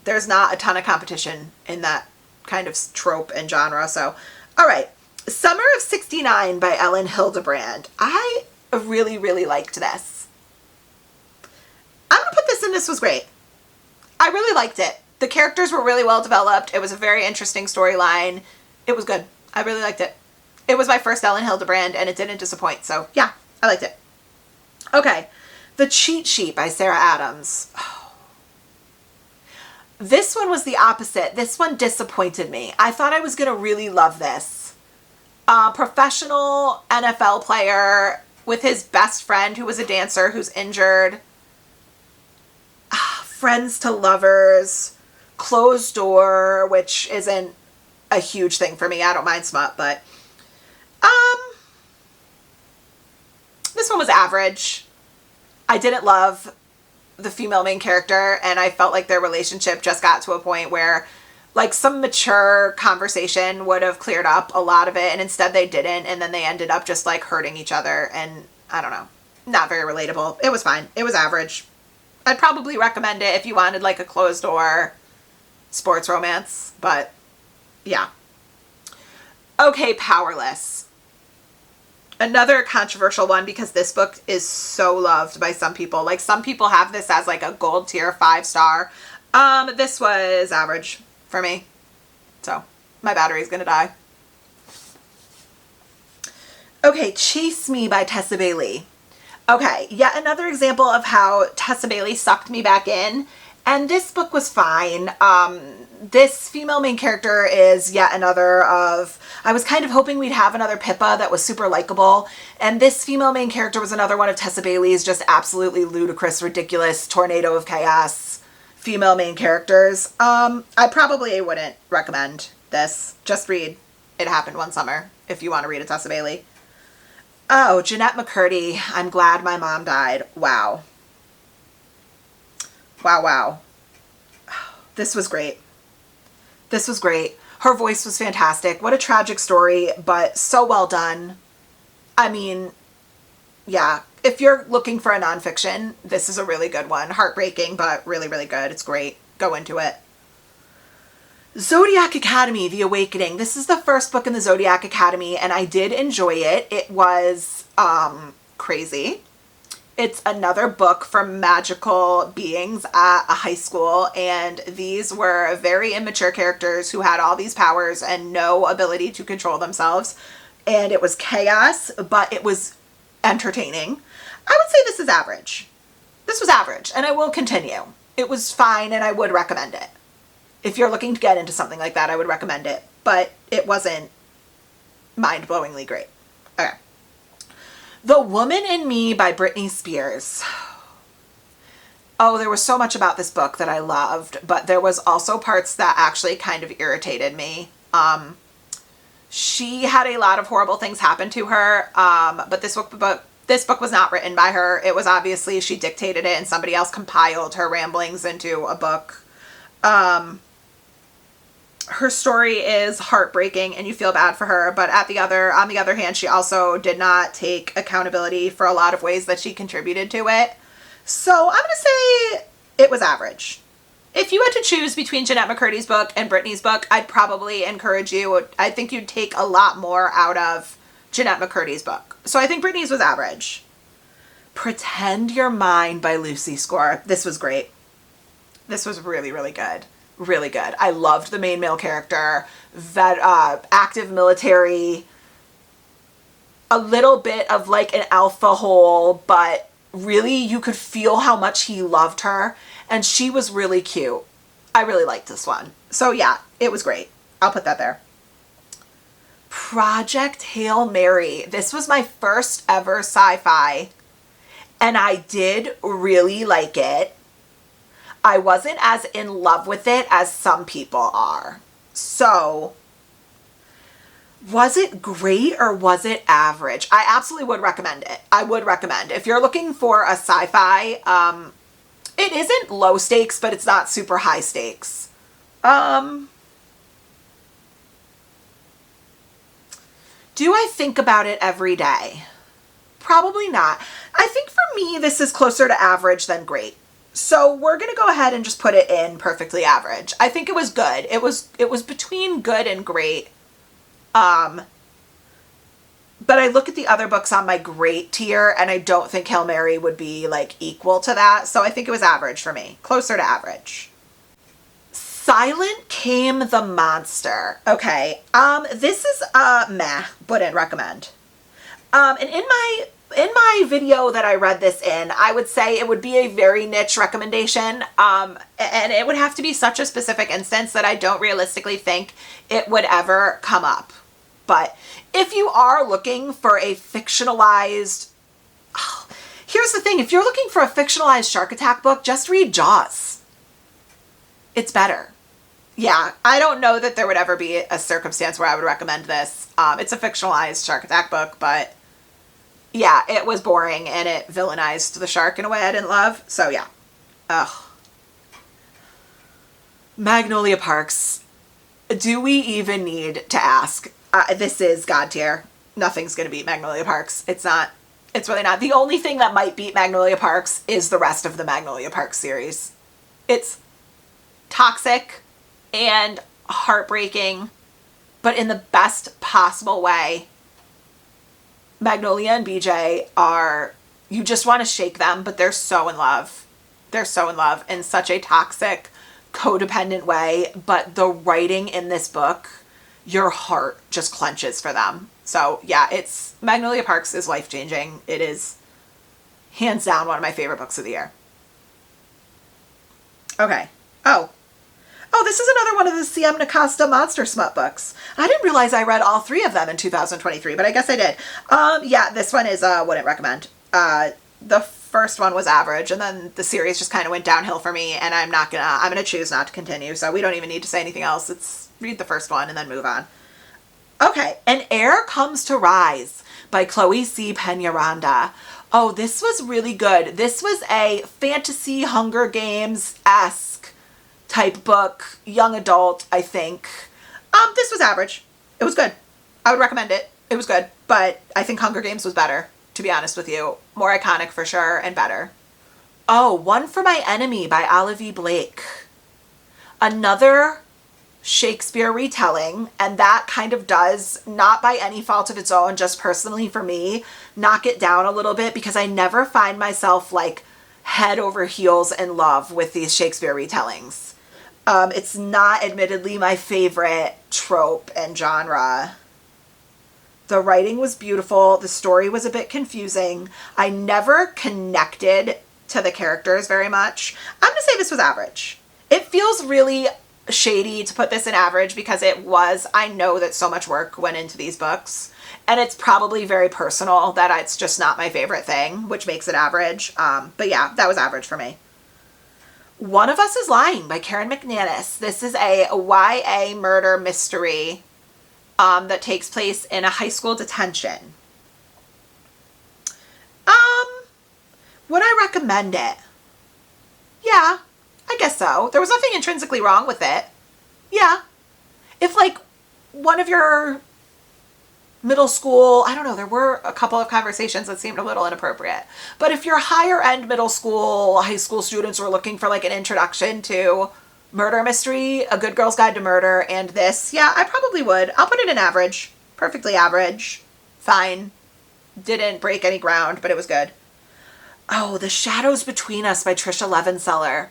There's not a ton of competition in that kind of trope and genre. So, all right. Summer of '69 by Ellen Hildebrand. I really, really liked this. I'm going to put this in. This was great. I really liked it. The characters were really well developed. It was a very interesting storyline. It was good. I really liked it. It was my first Ellen Hildebrand, and it didn't disappoint. So, yeah, I liked it. Okay. The Cheat Sheet by Sarah Adams. Oh. This one was the opposite. This one disappointed me. I thought I was going to really love this. A professional NFL player with his best friend who was a dancer who's injured. Friends to lovers. Closed Door, which isn't a huge thing for me. I don't mind smut, but this one was average. I didn't love the female main character, and I felt like their relationship just got to a point where like some mature conversation would have cleared up a lot of it, and instead they didn't, and then they ended up just like hurting each other, and I don't know. Not very relatable. It was fine. It was average. I'd probably recommend it if you wanted like a closed door sports romance, but yeah. Okay, Powerless. Another controversial one because this book is so loved by some people. Like some people have this as like a gold tier 5-star. This was average for me. So my battery's gonna die. Okay, Chase Me by Tessa Bailey. Okay, yet another example of how Tessa Bailey sucked me back in. And this book was fine. This female main character is yet another of, I was kind of hoping we'd have another Pippa that was super likable. And this female main character was another one of Tessa Bailey's just absolutely ludicrous, ridiculous tornado of chaos female main characters. I probably wouldn't recommend this. Just read It Happened One Summer if you want to read a Tessa Bailey. Oh, Jeanette McCurdy, I'm Glad My Mom Died. Wow. Wow, wow. This was great. This was great. Her voice was fantastic. What a tragic story, but so well done. I mean, yeah. If you're looking for a nonfiction, this is a really good one. Heartbreaking, but really, really good. It's great. Go into it. Zodiac Academy, The Awakening. This is the first book in the Zodiac Academy, and I did enjoy it. It was crazy. It's another book for magical beings at a high school, and these were very immature characters who had all these powers and no ability to control themselves. And it was chaos, but it was entertaining. I would say this is average. This was average, and I will continue. It was fine, and I would recommend it. If you're looking to get into something like that, I would recommend it. But it wasn't mind-blowingly great. Okay. The Woman in Me by Britney Spears. Oh, there was so much about this book that I loved, but there was also parts that actually kind of irritated me. She had a lot of horrible things happen to her, but this book was not written by her. It was obviously, she dictated it and somebody else compiled her ramblings into a book. Her story is heartbreaking and you feel bad for her, but on the other hand, she also did not take accountability for a lot of ways that she contributed to it. So I'm going to say it was average. If you had to choose between Jeanette McCurdy's book and Britney's book, I'd probably encourage you. I think you'd take a lot more out of Jeanette McCurdy's book. So I think Britney's was average. Pretend You're Mine by Lucy Score. This was great. This was really, really good. Really good. I loved the main male character, that active military, a little bit of like an alpha hole, but really you could feel how much he loved her, and she was really cute. I really liked this one. So yeah, it was great. I'll put that there. Project Hail Mary. This was my first ever sci-fi, and I did really like it. I wasn't as in love with it as some people are. So, was it great or was it average? I absolutely would recommend it. I would recommend. If you're looking for a sci-fi, it isn't low stakes, but it's not super high stakes. Do I think about it every day? Probably not. I think for me, this is closer to average than great. So we're going to go ahead and just put it in perfectly average. I think it was good. It was between good and great. But I look at the other books on my great tier, and I don't think Hail Mary would be like equal to that. So I think it was average for me. Closer to average. Silent Came the Monster. Okay. This is meh, wouldn't recommend. And in my video that I read this in, I would say it would be a very niche recommendation. And it would have to be such a specific instance that I don't realistically think it would ever come up. But if you are looking for a fictionalized, here's the thing, if you're looking for a fictionalized shark attack book, just read Jaws. It's better. Yeah, I don't know that there would ever be a circumstance where I would recommend this. It's a fictionalized shark attack book, but yeah, it was boring and it villainized the shark in a way I didn't love. So yeah. Ugh. Magnolia Parks. Do we even need to ask? This is God tier. Nothing's going to beat Magnolia Parks. It's not. It's really not. The only thing that might beat Magnolia Parks is the rest of the Magnolia Parks series. It's toxic and heartbreaking, but in the best possible way. Magnolia and BJ are, you just want to shake them, but they're so in love. They're so in love in such a toxic, codependent way, but the writing in this book, your heart just clenches for them. So yeah, it's, Magnolia Parks is life-changing. It is hands down one of my favorite books of the year. Okay. Oh, this is another one of the CM Nakasta Monster Smut books. I didn't realize I read all three of them in 2023, but I guess I did. Yeah, this one is, wouldn't recommend. The first one was average, and then the series just kind of went downhill for me, and I'm gonna choose not to continue, so we don't even need to say anything else. It's read the first one and then move on. Okay, An Heir Comes to Rise by Chloe C. Peñaranda. Oh, this was really good. This was a fantasy Hunger Games-esque type book, young adult, I think. This was average. It was good. I would recommend it. It was good, but I think Hunger Games was better, to be honest with you. More iconic for sure and better. Oh, One for My Enemy by Olivia Blake. Another Shakespeare retelling, and that kind of does, not by any fault of its own, just personally for me, knock it down a little bit, because I never find myself like head over heels in love with these Shakespeare retellings. It's not admittedly my favorite trope and genre. The writing was beautiful. The story was a bit confusing. I never connected to the characters very much. I'm gonna say this was average. It feels really shady to put this in average, because it was, I know that so much work went into these books, and it's probably very personal that it's just not my favorite thing, which makes it average. But yeah, that was average for me. One of Us is Lying by Karen McManus. This is a YA murder mystery that takes place in a high school detention. Would I recommend it? Yeah, I guess so. There was nothing intrinsically wrong with it. Yeah. If like one of your middle school, I don't know, there were a couple of conversations that seemed a little inappropriate. But if your higher end middle school, high school students were looking for like an introduction to murder mystery, A Good Girl's Guide to Murder, and this, yeah, I probably would. I'll put it in average. Perfectly average. Fine. Didn't break any ground, but it was good. Oh, The Shadows Between Us by Trisha Levenseller.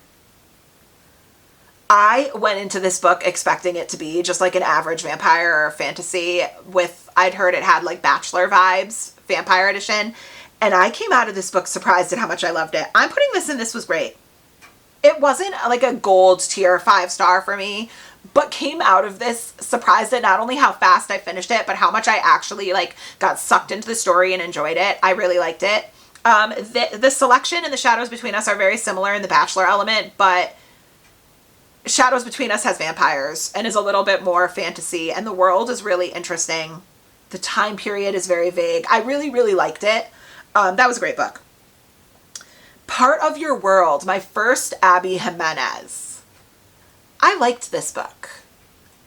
I went into this book expecting it to be just like an average vampire fantasy with, I'd heard it had like Bachelor vibes, Vampire Edition, and I came out of this book surprised at how much I loved it. I'm putting this in This Was Great. It wasn't like a gold tier 5-star for me, but came out of this surprised at not only how fast I finished it, but how much I actually like got sucked into the story and enjoyed it. I really liked it. The selection and The Shadows Between Us are very similar in the Bachelor element, but Shadows Between Us has vampires and is a little bit more fantasy, and the world is really interesting. The time period is very vague. I really, really liked it. That was a great book. Part of Your World, my first Abby Jimenez. I liked this book.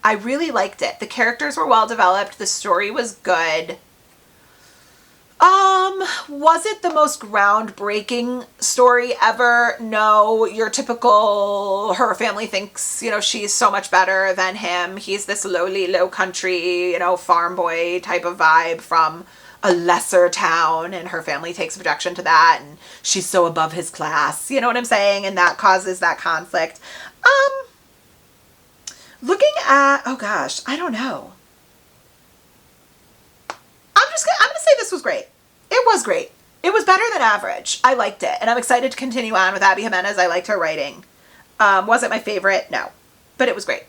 I really liked it. The characters were well developed. The story was good. Was it the most groundbreaking story ever? No. Your typical, her family thinks, she's so much better than him. He's this lowly, low country, farm boy type of vibe from a lesser town, and her family takes objection to that, and she's so above his class. You know what I'm saying? And that causes that conflict. Looking at, oh gosh, I don't know. I'm gonna say this was great. It was great. It was better than average. I liked it, and I'm excited to continue on with Abby Jimenez. I liked her writing. Was it my favorite? No, but it was great.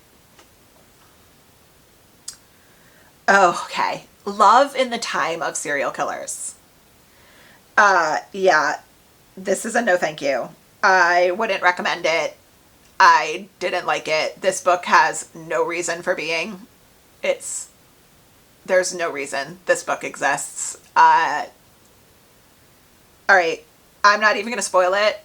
Okay. Love in the Time of Serial Killers. Yeah, this is a no thank you. I wouldn't recommend it. I didn't like it. This book has no reason for being. There's no reason this book exists. All right, I'm not even going to spoil it,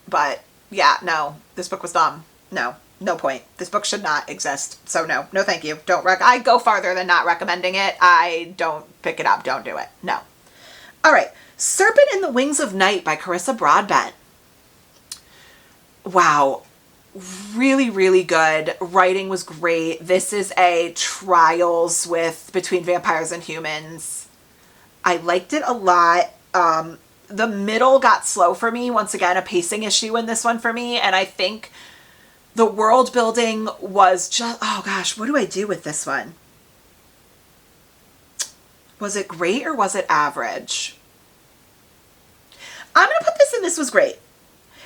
but yeah, no, this book was dumb. No point. This book should not exist. So no thank you. I go farther than not recommending it. I don't pick it up. Don't do it. No. All right. Serpent in the Wings of Night by Carissa Broadbent. Wow. Really, really good. Writing was great. This is a trials between vampires and humans. I liked it a lot. The middle got slow for me. Once again, a pacing issue in this one for me. And I think the world building was just, oh gosh, what do I do with this one? Was it great or was it average? I'm going to put this in This Was Great.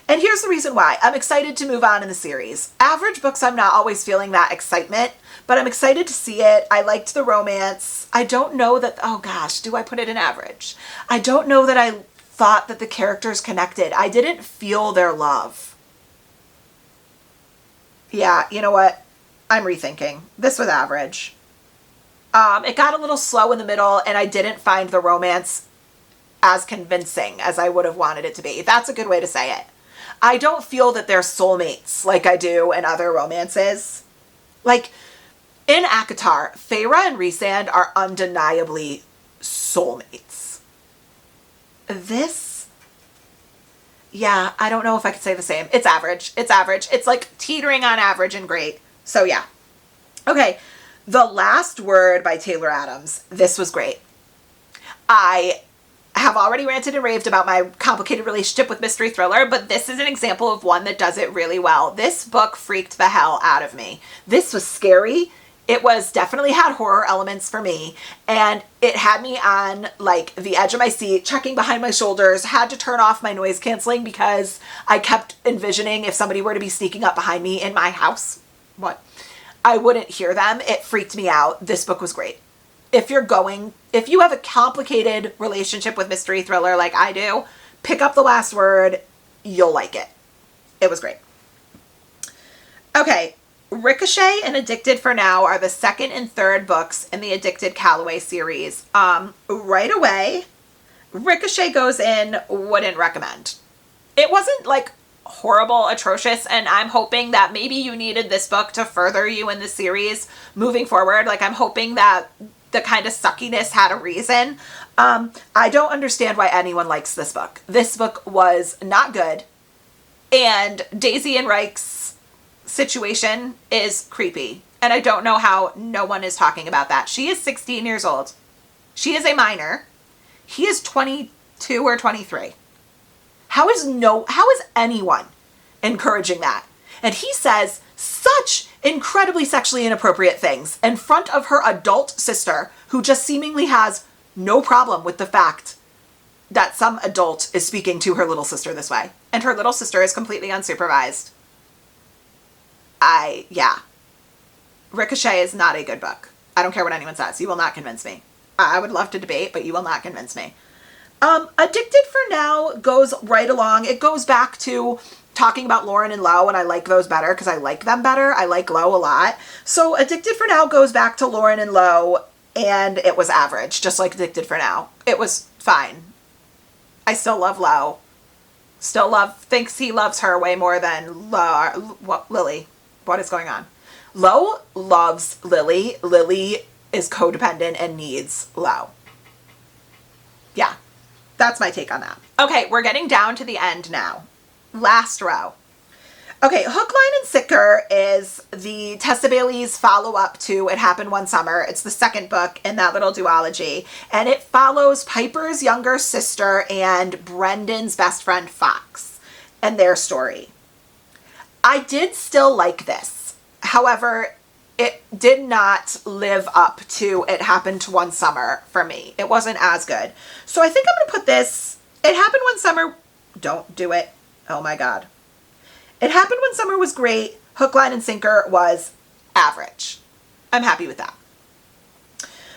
And here's the reason why. I'm excited to move on in the series. Average books, I'm not always feeling that excitement, but I'm excited to see it. I liked the romance. I don't know that, oh gosh, do I put it in average? I don't know that I thought that the characters connected. I didn't feel their love. Yeah, you know what? I'm rethinking. This was average. It got a little slow in the middle, and I didn't find the romance as convincing as I would have wanted it to be. That's a good way to say it. I don't feel that they're soulmates like I do in other romances. Like, in ACOTAR, Feyre and Rhysand are undeniably soulmates. This, yeah, I don't know if I could say the same. It's average. It's average. It's like teetering on average and great. So yeah. Okay, The Last Word by Taylor Adams. This was great. I have already ranted and raved about my complicated relationship with mystery thriller, but this is an example of one that does it really well. This book freaked the hell out of me. This was scary. It was definitely had horror elements for me, and it had me on like the edge of my seat, checking behind my shoulders, had to turn off my noise canceling because I kept envisioning if somebody were to be sneaking up behind me in my house, I wouldn't hear them. It freaked me out. This book was great. If you have a complicated relationship with mystery thriller like I do, pick up The Last Word. You'll like it. It was great. Okay, Ricochet and Addicted for Now are the second and third books in the Addicted Calloway series. Right away, Ricochet goes in, wouldn't recommend. It wasn't like horrible, atrocious, and I'm hoping that maybe you needed this book to further you in the series moving forward. Like, I'm hoping that the kind of suckiness had a reason. I don't understand why anyone likes this book. This book was not good, and Daisy and Reich's situation is creepy, and I don't know how no one is talking about that. She is 16 years old. She is a minor. He is 22 or 23. How is anyone encouraging that? And he says such incredibly sexually inappropriate things in front of her adult sister, who just seemingly has no problem with the fact that some adult is speaking to her little sister this way. And her little sister is completely unsupervised. Yeah. Ricochet is not a good book. I don't care what anyone says. You will not convince me. I would love to debate, but you will not convince me. Addicted for Now goes right along. It goes back to talking about Lauren and Lo, and I like those better because I like them better. I like Lo a lot. So Addicted for Now goes back to Lauren and Lo, and it was average, just like Addicted for Now. It was fine. I still love Lo. Thinks he loves her way more than Lily. What is going on? Lo loves Lily. Lily is codependent and needs Lo. Yeah, that's my take on that. Okay, we're getting down to the end now. Last row. Okay, Hook, Line, and Sinker is the Tessa Bailey's follow-up to It Happened One Summer. It's the second book in that little duology, and it follows Piper's younger sister and Brendan's best friend Fox and their story. I did still like this. However, it did not live up to It Happened One Summer for me. It wasn't as good. So I think I'm going to put this, It Happened One Summer, don't do it. Oh my God. It Happened One Summer was great. Hook, Line, and Sinker was average. I'm happy with that.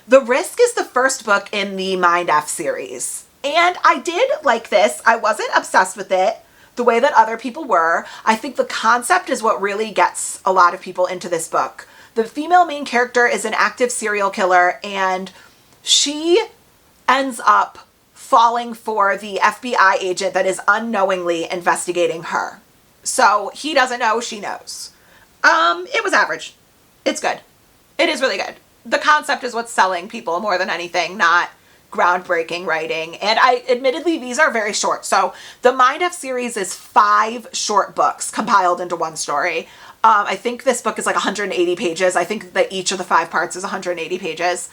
The Risk is the first book in the Mind F series. And I did like this. I wasn't obsessed with it the way that other people were. I think the concept is what really gets a lot of people into this book. The female main character is an active serial killer, and she ends up falling for the FBI agent that is unknowingly investigating her. So he doesn't know, she knows. It was average. It's good. It is really good. The concept is what's selling people more than anything, not groundbreaking writing. And admittedly, these are very short. So the Mind F series is 5 short books compiled into one story. I think this book is like 180 pages. I think that each of the 5 parts is 180 pages.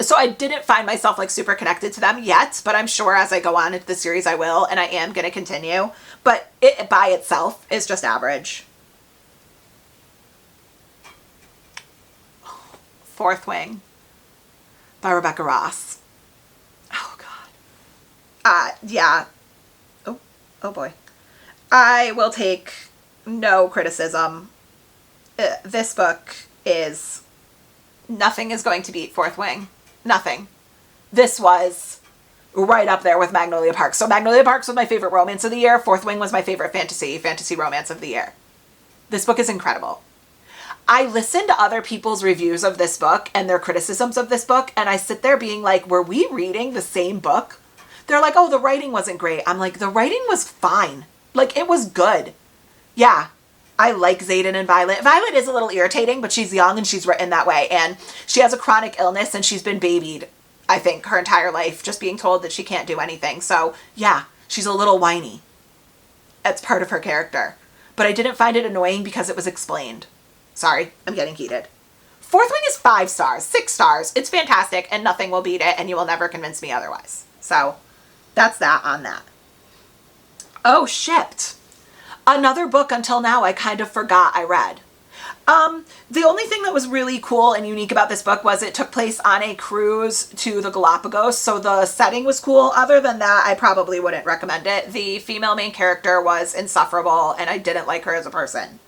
So I didn't find myself like super connected to them yet, but I'm sure as I go on into the series I will, and I am going to continue. But it by itself is just average. Fourth Wing by Rebecca Ross. Oh God. Yeah. Oh boy. I will take no criticism. This book is, nothing is going to beat Fourth Wing. Nothing. This was right up there with Magnolia Park. So Magnolia Park was my favorite romance of the year. Fourth Wing was my favorite fantasy romance of the year. This book is incredible. I listen to other people's reviews of this book and their criticisms of this book, and I sit there being like, were we reading the same book? They're like, oh, the writing wasn't great. I'm like, the writing was fine. Like, it was good. Yeah, I like Xaden and Violet. Violet is a little irritating, but she's young and she's written that way. And she has a chronic illness and she's been babied, I think, her entire life, just being told that she can't do anything. So yeah, she's a little whiny. That's part of her character. But I didn't find it annoying because it was explained. Sorry, I'm getting heated. Fourth Wing is 5 stars, 6 stars. It's fantastic and nothing will beat it and you will never convince me otherwise. So that's that on that. Oh, shipped. Another book until now I kind of forgot I read. The only thing that was really cool and unique about this book was it took place on a cruise to the Galapagos, so the setting was cool. Other than that, I probably wouldn't recommend it. The female main character was insufferable and I didn't like her as a person.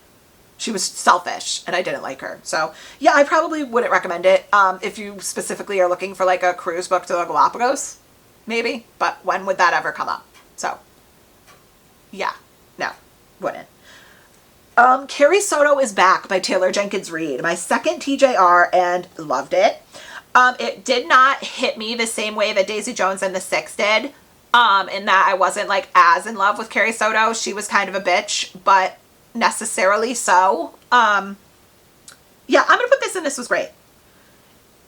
She was selfish and I didn't like her. So yeah, I probably wouldn't recommend it. If you specifically are looking for like a cruise book to the Galapagos, maybe, but when would that ever come up? So yeah, no, wouldn't. Carrie Soto is Back by Taylor Jenkins Reid. My second TJR and loved it. It did not hit me the same way that Daisy Jones and the Six did. In that I wasn't like as in love with Carrie Soto. She was kind of a bitch, but necessarily so. Yeah, I'm gonna put this in. This was great.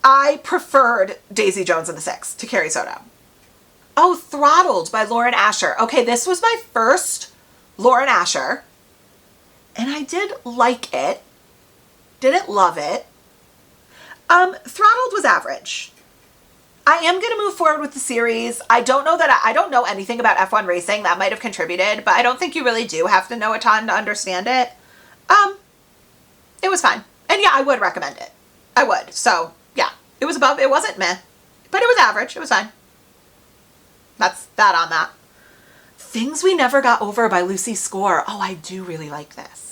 I preferred Daisy Jones and the Six to Carrie Soto. Oh, Throttled by Lauren Asher. Okay, this was my first Lauren Asher. And I did like it. Didn't love it. Throttled was average. I am going to move forward with the series. I don't know anything about F1 racing. That might have contributed, but I don't think you really do have to know a ton to understand it. It was fine. And yeah, I would recommend it. I would. So yeah, it wasn't meh, but it was average. It was fine. That's that on that. Things We Never Got Over by Lucy Score. Oh, I do really like this.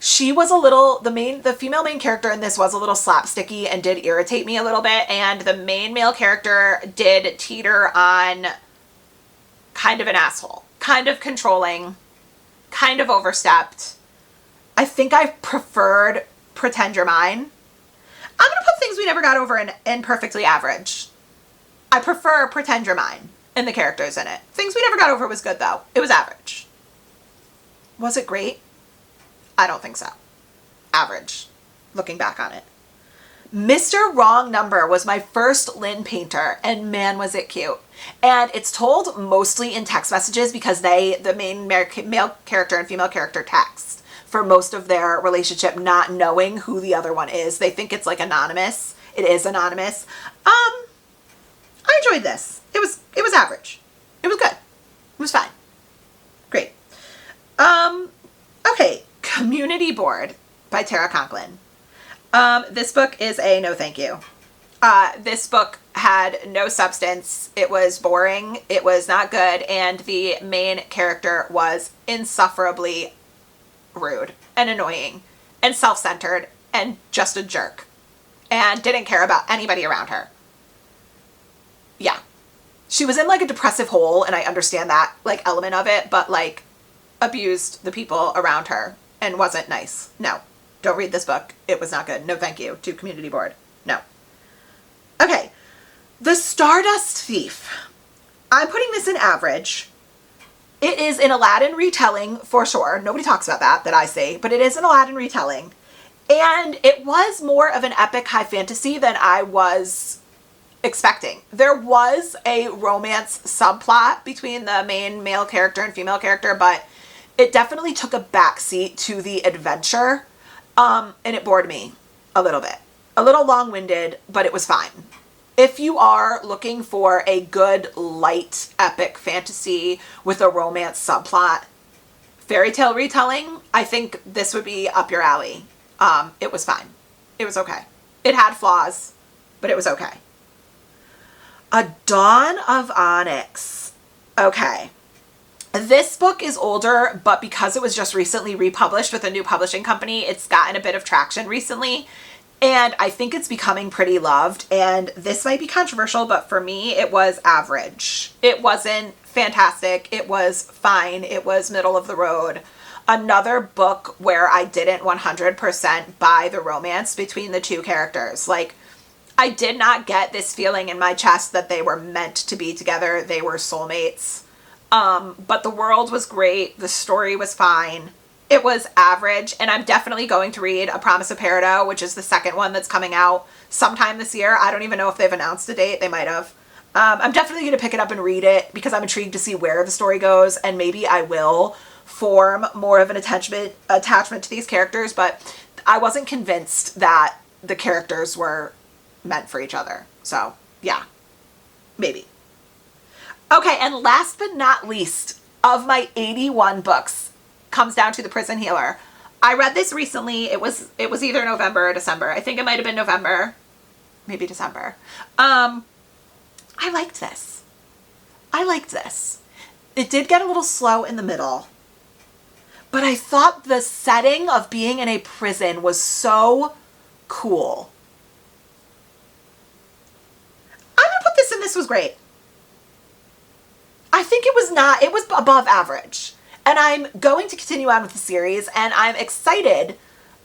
She was a little, the female main character in this was a little slapsticky and did irritate me a little bit. And the main male character did teeter on kind of an asshole, kind of controlling, kind of overstepped. I think I preferred Pretend You're Mine. I'm going to put Things We Never Got Over in perfectly average. I prefer Pretend You're Mine and the characters in it. Things We Never Got Over was good though. It was average. Was it great? I don't think so. Average, looking back on it. Mr. Wrong Number was my first Lynn Painter, and man, was it cute. And it's told mostly in text messages because the main male character and female character text for most of their relationship, not knowing who the other one is. They think it's like anonymous. It is anonymous. I enjoyed this. It was average. It was good. It was fine. Great. Okay. Community Board by Tara Conklin. This book is a no thank you. This book had no substance. It was boring. It was not good. And the main character was insufferably rude and annoying and self-centered and just a jerk and didn't care about anybody around her. Yeah. She was in like a depressive hole, and I understand that like element of it, but like abused the people around her and wasn't nice. No, don't read this book. It was not good. No thank you to Community Board. No. Okay. The Stardust Thief. I'm putting this in average. It is an Aladdin retelling for sure. Nobody talks about that I say, but it is an Aladdin retelling. And it was more of an epic high fantasy than I was expecting. There was a romance subplot between the main male character and female character, but it definitely took a backseat to the adventure, and it bored me a little bit. A little long-winded, but it was fine. If you are looking for a good, light, epic fantasy with a romance subplot, fairy tale retelling, I think this would be up your alley. It was fine. It was okay. It had flaws, but it was okay. A Dawn of Onyx. Okay. This book is older, but because it was just recently republished with a new publishing company, it's gotten a bit of traction recently, and I think it's becoming pretty loved. And this might be controversial, but for me, it was average. It wasn't fantastic. It was fine. It was middle of the road. Another book where I didn't 100% buy the romance between the two characters. Like, I did not get this feeling in my chest that they were meant to be together. They were soulmates. But the world was great. The story was fine. It was average. And I'm definitely going to read A Promise of Peridot, which is the second one that's coming out sometime this year. I don't even know if they've announced a date. They might have. I'm definitely going to pick it up and read it because I'm intrigued to see where the story goes. And maybe I will form more of an attachment to these characters, but I wasn't convinced that the characters were meant for each other. So yeah, maybe. Okay, and last but not least of my 81 books comes down to The Prison Healer. I read this recently. It was either November or December. I think it might have been November, maybe December. I liked this. It did get a little slow in the middle, but I thought the setting of being in a prison was so cool. I'm gonna put this in. This was great. I think it was above average. And I'm going to continue on with the series, and I'm excited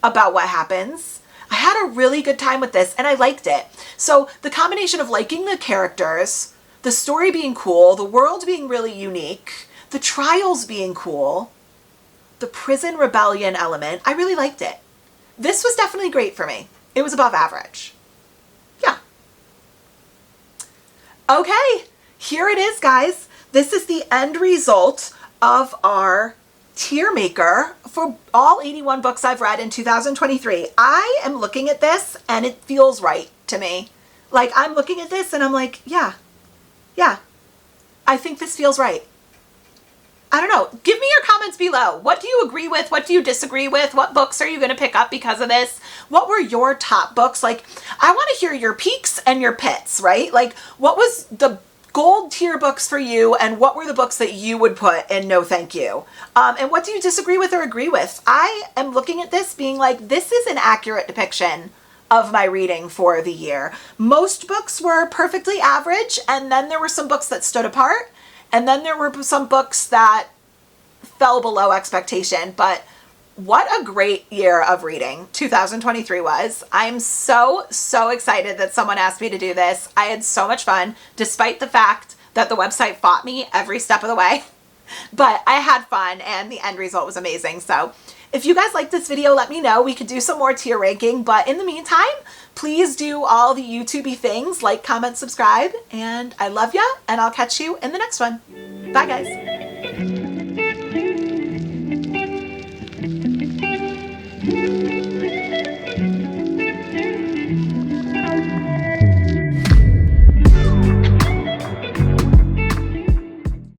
about what happens. I had a really good time with this, and I liked it. So the combination of liking the characters, the story being cool, the world being really unique, the trials being cool, the prison rebellion element, I really liked it. This was definitely great for me. It was above average. Yeah. Okay, here it is, guys. This is the end result of our tier maker for all 81 books I've read in 2023. I am looking at this and it feels right to me. Like, I'm looking at this and I'm like, yeah, I think this feels right. I don't know. Give me your comments below. What do you agree with? What do you disagree with? What books are you going to pick up because of this? What were your top books? Like, I want to hear your peaks and your pits, right? Like, what was the gold tier books for you, and what were the books that you would put in no thank you? And what do you disagree with or agree with? I am looking at this being like, this is an accurate depiction of my reading for the year. Most books were perfectly average, and then there were some books that stood apart, and then there were some books that fell below expectation. But what a great year of reading 2023 was. I'm so excited that someone asked me to do this. I had so much fun, despite the fact that the website fought me every step of the way. But I had fun, and the end result was amazing. So if you guys like this video, let me know. We could do some more tier ranking. But in the meantime, please do all the YouTube-y things, like, comment, subscribe. And I love ya, and I'll catch you in the next one. Bye, guys.